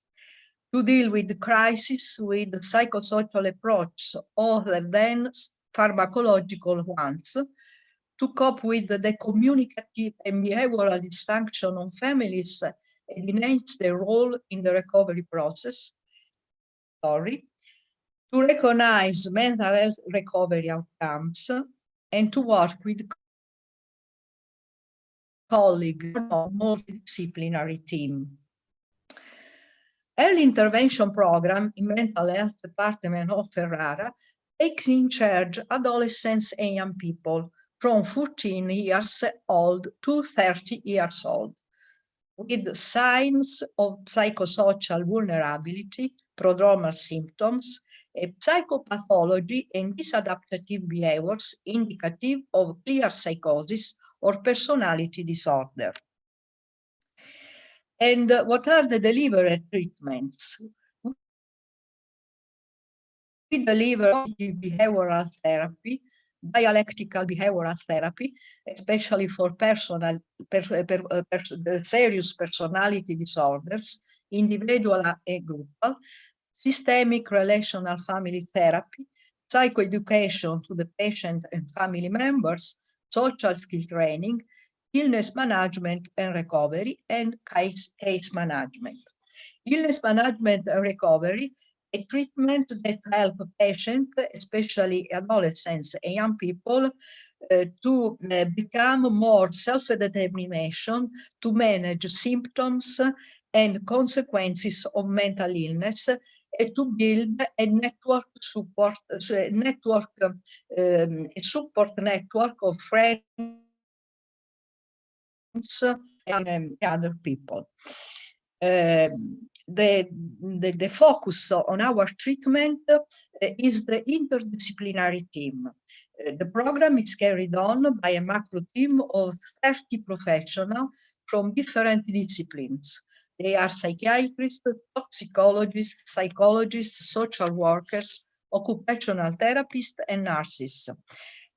To deal with the crisis with the psychosocial approach other than pharmacological ones, to cope with the communicative and behavioral dysfunction of families and enhance their role in the recovery process. To recognize mental health recovery outcomes and to work with colleagues of multidisciplinary team. Early intervention program in mental health department of Ferrara takes in charge adolescents and young people from 14 years old to 30 years old with signs of psychosocial vulnerability, prodromal symptoms, a psychopathology and disadaptive behaviors indicative of clear psychosis or personality disorder. And what are the delivered treatments? We deliver behavioral therapy, dialectical behavioral therapy, especially for serious personality disorders, individual and group, systemic relational family therapy, psychoeducation to the patient and family members, social skill training, illness management and recovery, and case management. Illness management and recovery, a treatment that help patients, especially adolescents and young people, to become more self-determination, to manage symptoms and consequences of mental illness, and to build a network support, a support network of friends and other people. The focus on our treatment is the interdisciplinary team. The program is carried on by a macro team of 30 professionals from different disciplines. They are psychiatrists, toxicologists, psychologists, social workers, occupational therapists, and nurses,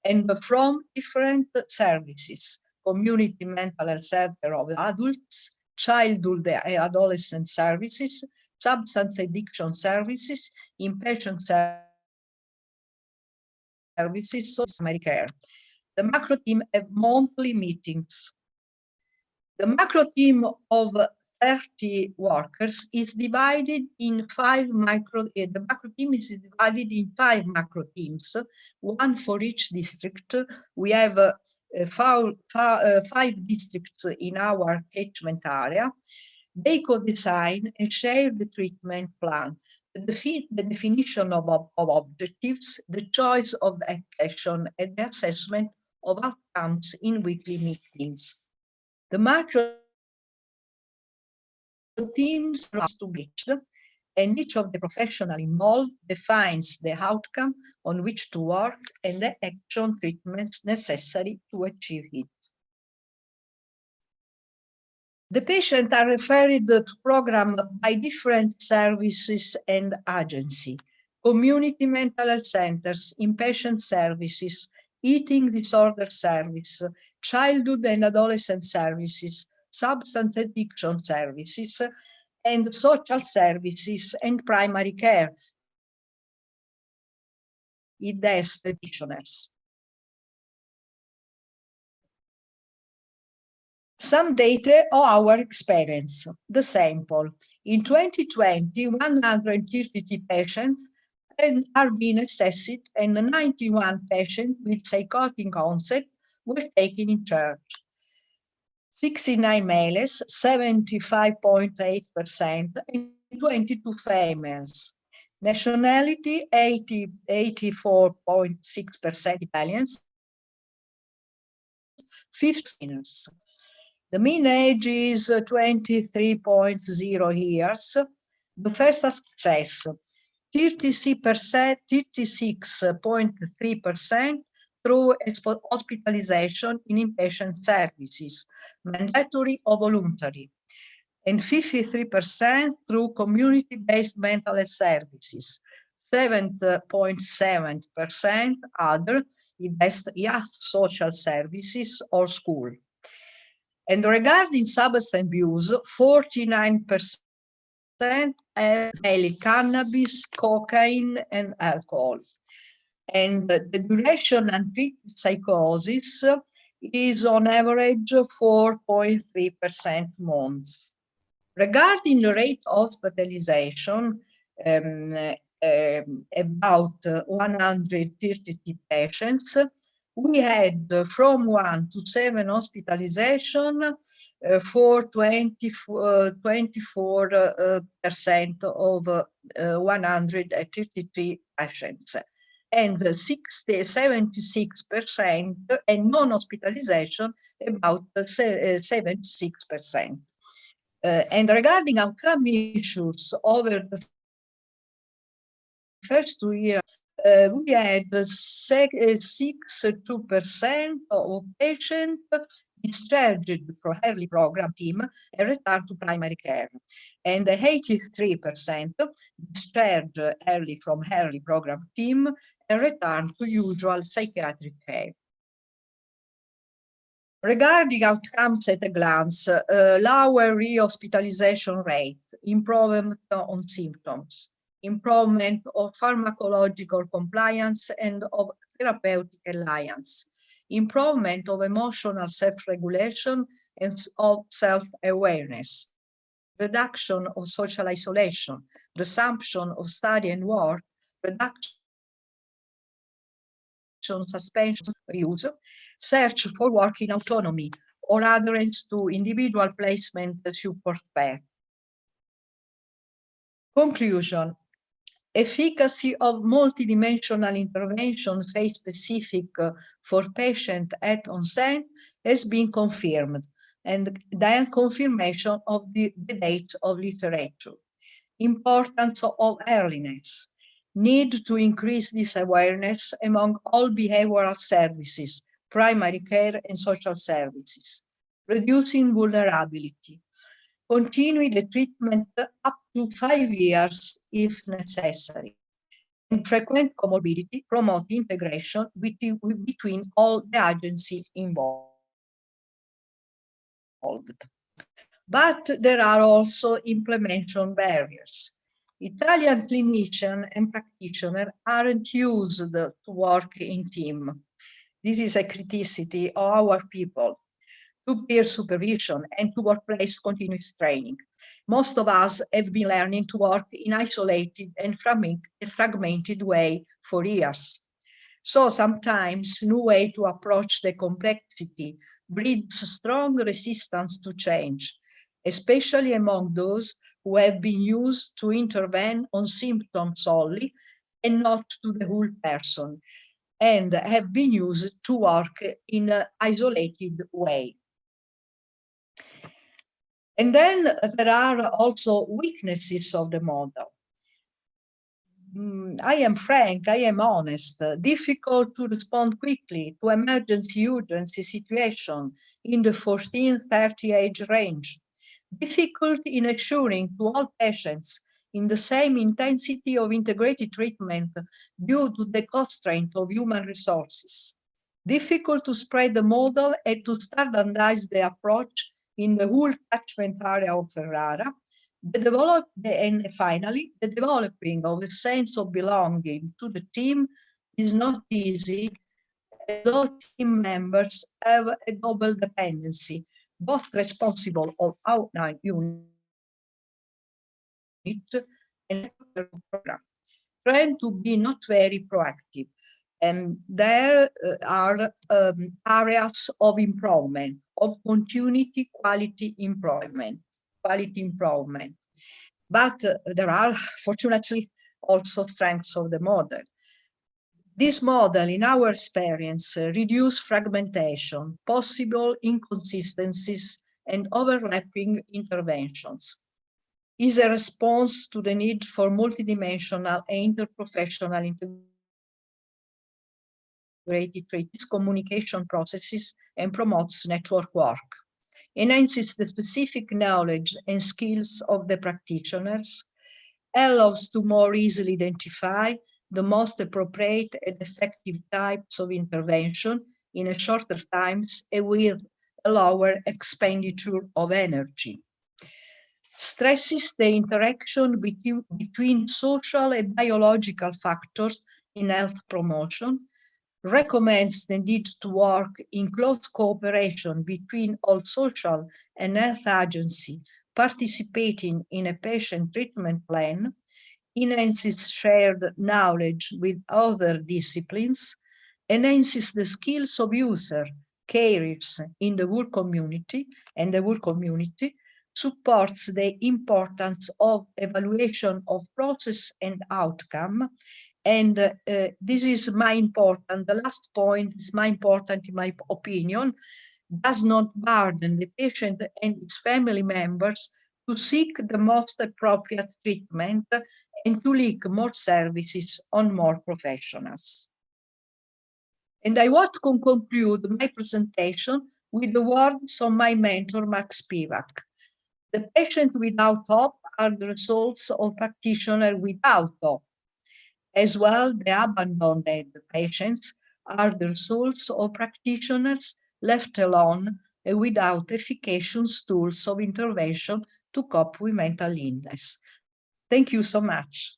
and from different services: community mental health center of adults, childhood and adolescent services, substance addiction services, inpatient services, social care. The macro team have monthly meetings. The macro team of 30 workers is divided in the macro team is divided in 5 macro teams, one for each district. We have 5 districts in our catchment area. They co-design and share the treatment plan, the definition of objectives, the choice of action, and the assessment of outcomes in weekly meetings. The macro teams are to reach, and each of the professionals involved defines the outcome on which to work and the action treatments necessary to achieve it. The patients are referred to program by different services and agencies: community mental health centers, inpatient services, eating disorder service, childhood and adolescent services, substance addiction services, and social services and primary care. IDES practitioners. Some data of our experience. The sample. In 2020, 130 patients are being assessed, and 91 patients with psychotic onset were taken in charge. 69 males, 75.8%, and 22 females. Nationality, 84.6% Italians, 15. The mean age is 23.0 years. The first success, 36.3% through hospitalization in inpatient services, mandatory or voluntary, and 53% through community-based mental health services, 7.7% other, best social services or school. And regarding substance abuse, 49% have mainly cannabis, cocaine, and alcohol. And the duration untreated psychosis is on average 4.3% months. Regarding the rate of hospitalization, about 130 patients, we had from 1 to 7 hospitalization for 24% of 133 patients, and 76% and non-hospitalization about 76%. And regarding outcome issues over the first 2 years, we had 62% of patients discharged from early program team and returned to primary care, and 83% discharged early from early program team and returned to usual psychiatric care. Regarding outcomes at a glance, lower re-hospitalization rate, improvement on symptoms, improvement of pharmacological compliance and of therapeutic alliance, improvement of emotional self-regulation and of self-awareness, reduction of social isolation, resumption of study and work, reduction suspension use, search for working autonomy, or adherence to individual placement support path. Conclusion. Efficacy of multidimensional intervention phase-specific for patient at onset has been confirmed, and then confirmation of the date of literature. Importance of earliness. Need to increase this awareness among all behavioral services, primary care and social services. Reducing vulnerability. Continue the treatment up to 5 years if necessary. And frequent comorbidity, promote integration between all the agencies involved. But there are also implementation barriers. Italian clinicians and practitioners aren't used to work in team. This is a criticality of our people, to peer supervision and to workplace continuous training. Most of us have been learning to work in isolated and fragmented way for years. So sometimes new way to approach the complexity breeds strong resistance to change, especially among those who have been used to intervene on symptoms only and not to the whole person, and have been used to work in an isolated way. And then there are also weaknesses of the model. I am frank, I am honest, difficult to respond quickly to emergency urgency situation in the 14-30 age range, difficult in assuring to all patients in the same intensity of integrated treatment due to the constraint of human resources, difficult to spread the model and to standardize the approach in the whole catchment area of Ferrara. And finally, the developing of a sense of belonging to the team is not easy, as all team members have a double dependency, both responsible of outline unit and program, trying to be not very proactive. And there are areas of improvement, of continuity, quality improvement. But there are, fortunately, also strengths of the model. This model, in our experience, reduces fragmentation, possible inconsistencies, and overlapping interventions. Is a response to the need for multidimensional and interprofessional integrated treatment communication processes and promotes network work. Enhances the specific knowledge and skills of the practitioners, allows to more easily identify the most appropriate and effective types of intervention in a shorter times and with a lower expenditure of energy. Stresses the interaction between social and biological factors in health promotion, recommends the need to work in close cooperation between all social and health agencies participating in a patient treatment plan, enhances shared knowledge with other disciplines, enhances the skills of users, carers in the whole community, and the whole community, supports the importance of evaluation of process and outcome. And this is my important, the last point is my important in my opinion, does not burden the patient and its family members to seek the most appropriate treatment and to link more services on more professionals. And I want to conclude my presentation with the words of my mentor, Max Spivak. The patient without hope are the results of practitioners without hope. As well, the abandoned patients are the results of practitioners left alone and without efficacious tools of intervention to cope with mental illness. Thank you so much.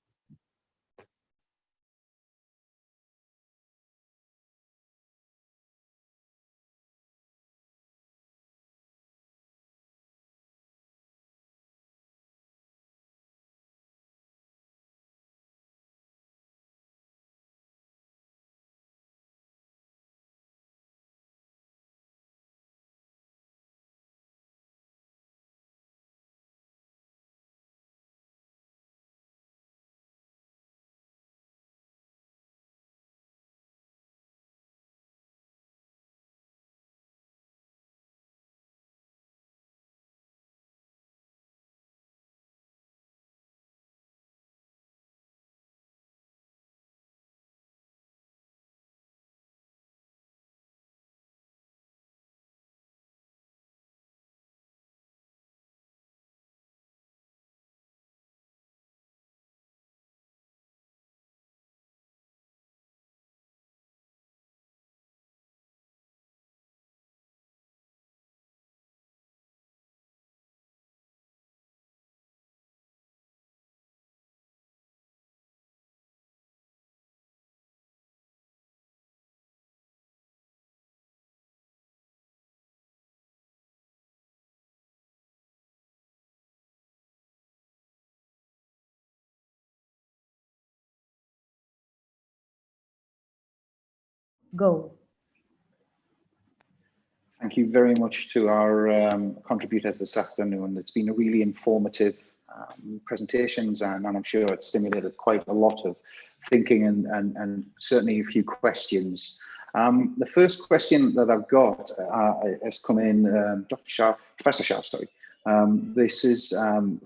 Go. Thank you very much to our contributors this afternoon. It's been a really informative presentations, and I'm sure it's stimulated quite a lot of thinking and certainly a few questions. The first question that I've got has come in, Dr. Shah, Professor Shah, sorry. This is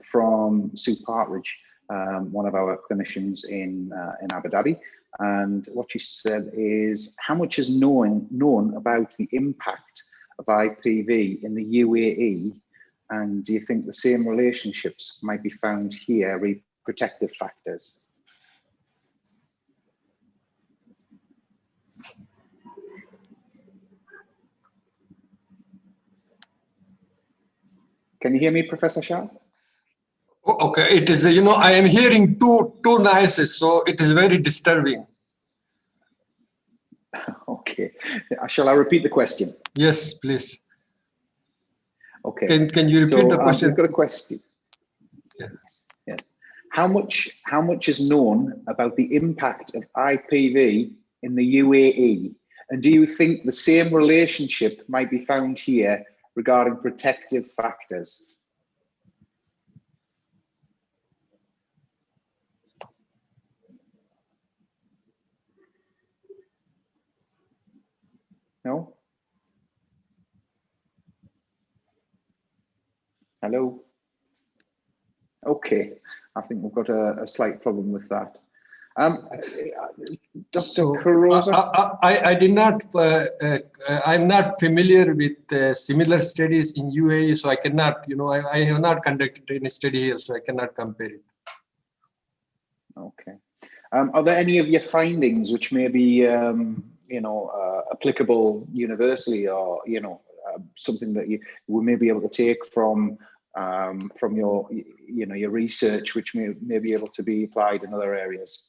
from Sue Partridge, one of our clinicians in Abu Dhabi. And what she said is, how much is known about the impact of IPV in the UAE, and do you think the same relationships might be found here, protective factors? Can you hear me, Professor Shah? Okay, it is, you know, I am hearing two noises, so it is very disturbing. Okay, shall I repeat the question? Yes, please. Okay. Can you repeat the question? We've got a question. Yeah. Yes. How much is known about the impact of IPV in the UAE, and do you think the same relationship might be found here regarding protective factors? No? Hello? Okay, I think we've got a slight problem with that. Dr. So, Carosa? I did not, I'm not familiar with similar studies in UAE, so I cannot, you know, I have not conducted any study here, so I cannot compare it. Okay. Are there any of your findings which may be, you know, applicable universally, or, you know, something that you will maybe able to take from your, you know, your research, which may be able to be applied in other areas?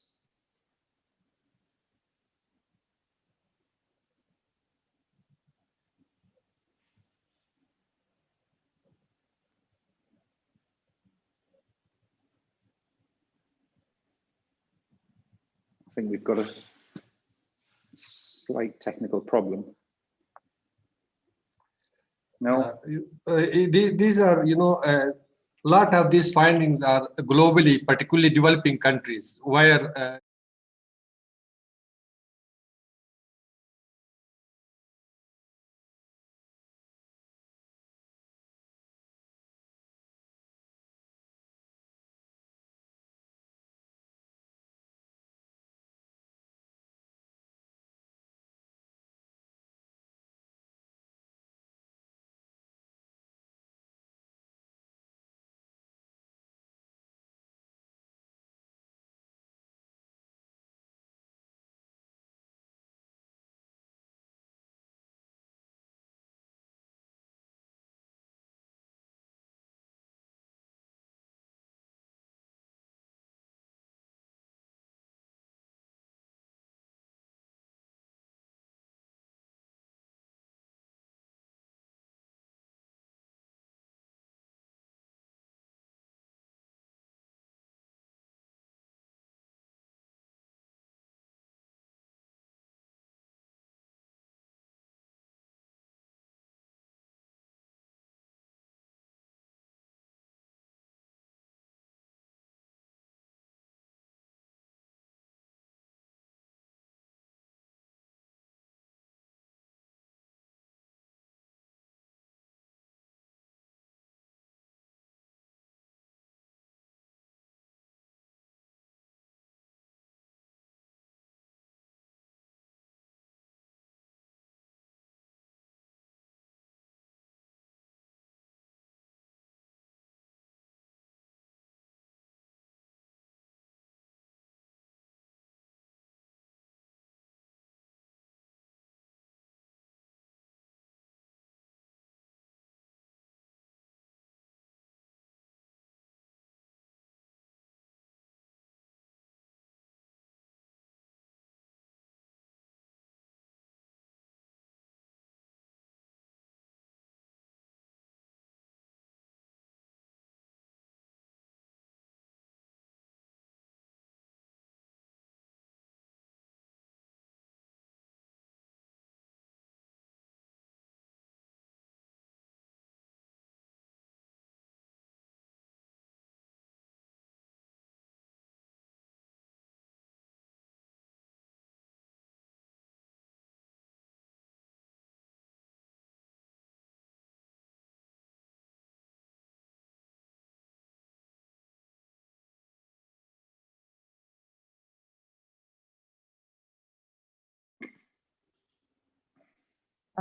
I think we've got a slight technical problem. No? These are, you know, a lot of these findings are globally, particularly developing countries, where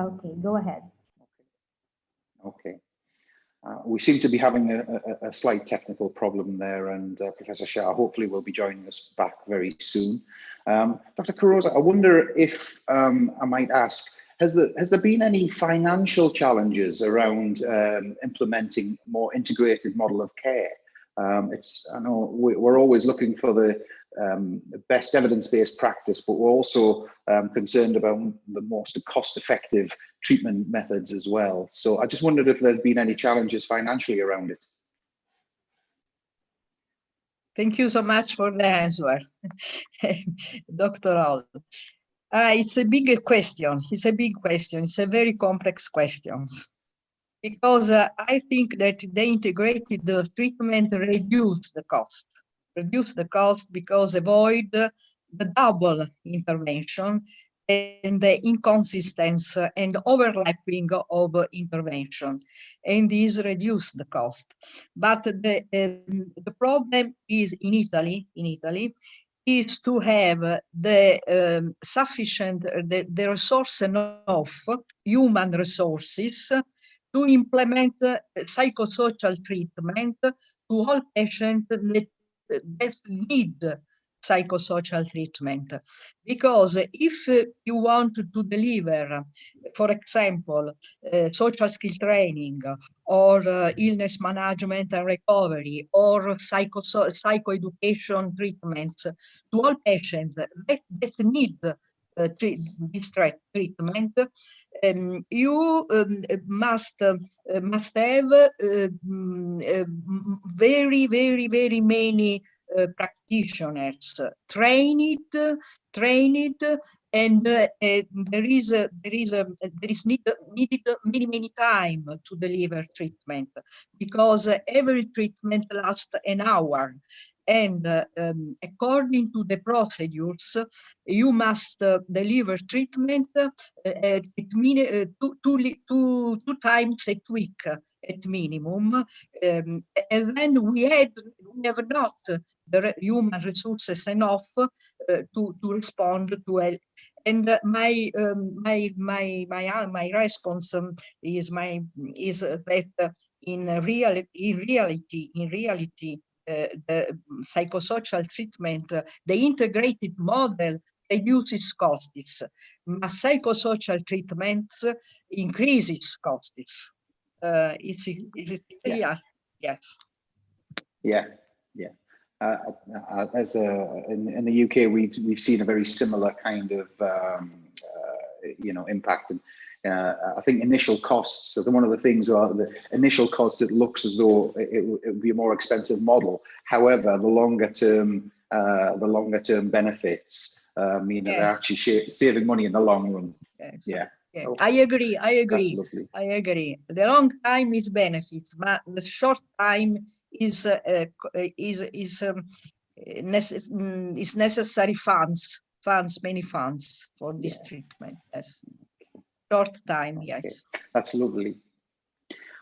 Okay, go ahead. Okay. We seem to be having a slight technical problem there, and Professor Shah hopefully will be joining us back very soon. Dr. Carosa, I wonder if I might ask, has there been any financial challenges around implementing a more integrated model of care? I know we're always looking for the best evidence-based practice, but we're also concerned about the most cost-effective treatment methods as well. So I just wondered if there'd been any challenges financially around it. Thank you so much for the answer, Dr. Hall. It's a big question. It's a big question. It's a very complex question. Because I think that the integrated treatment reduce the cost because avoid the double intervention and the inconsistency and overlapping of intervention, and this reduce the cost. But the problem is in Italy is to have the sufficient the resource enough human resources to implement psychosocial treatment to all patients that need psychosocial treatment. Because if you want to deliver, for example, social skill training or illness management and recovery or psychoeducation treatments to all patients that need this treatment, you must have very many practitioners trained, and there is needed many time to deliver treatment, because every treatment lasts an hour. And according to the procedures, you must deliver treatment two times a week at minimum. And then we have not the human resources enough to respond to it. And my response is that in reality, the psychosocial treatment, the integrated model reduces costs, but psychosocial treatments increases costs. Is it clear? Yes. Yeah. In the UK, we've seen a very similar kind of impact. And I think initial costs. So one of the things are the initial costs. It looks as though it would be a more expensive model. However, the longer term benefits mean that they're actually saving money in the long run. Yes. Yeah. Yeah. Okay. I agree. Absolutely. I agree. The long time is benefits, but the short time is necessary many funds for this treatment. Yes. Short time, Okay. yes. Absolutely.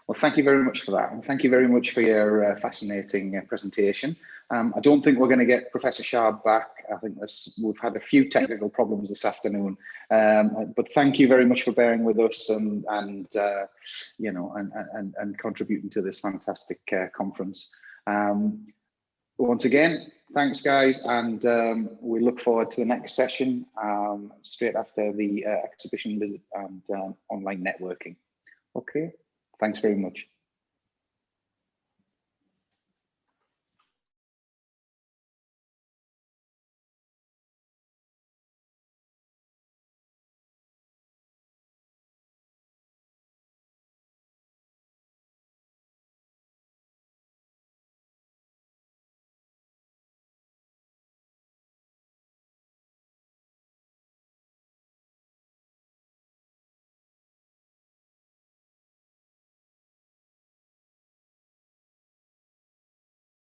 Well, thank you very much for that. And thank you very much for your fascinating presentation. I don't think we're going to get Professor Shah back. I think we've had a few technical problems this afternoon. But thank you very much for bearing with us and contributing to this fantastic conference. Once again, thanks, guys, and we look forward to the next session straight after the exhibition visit and online networking. Okay, thanks very much.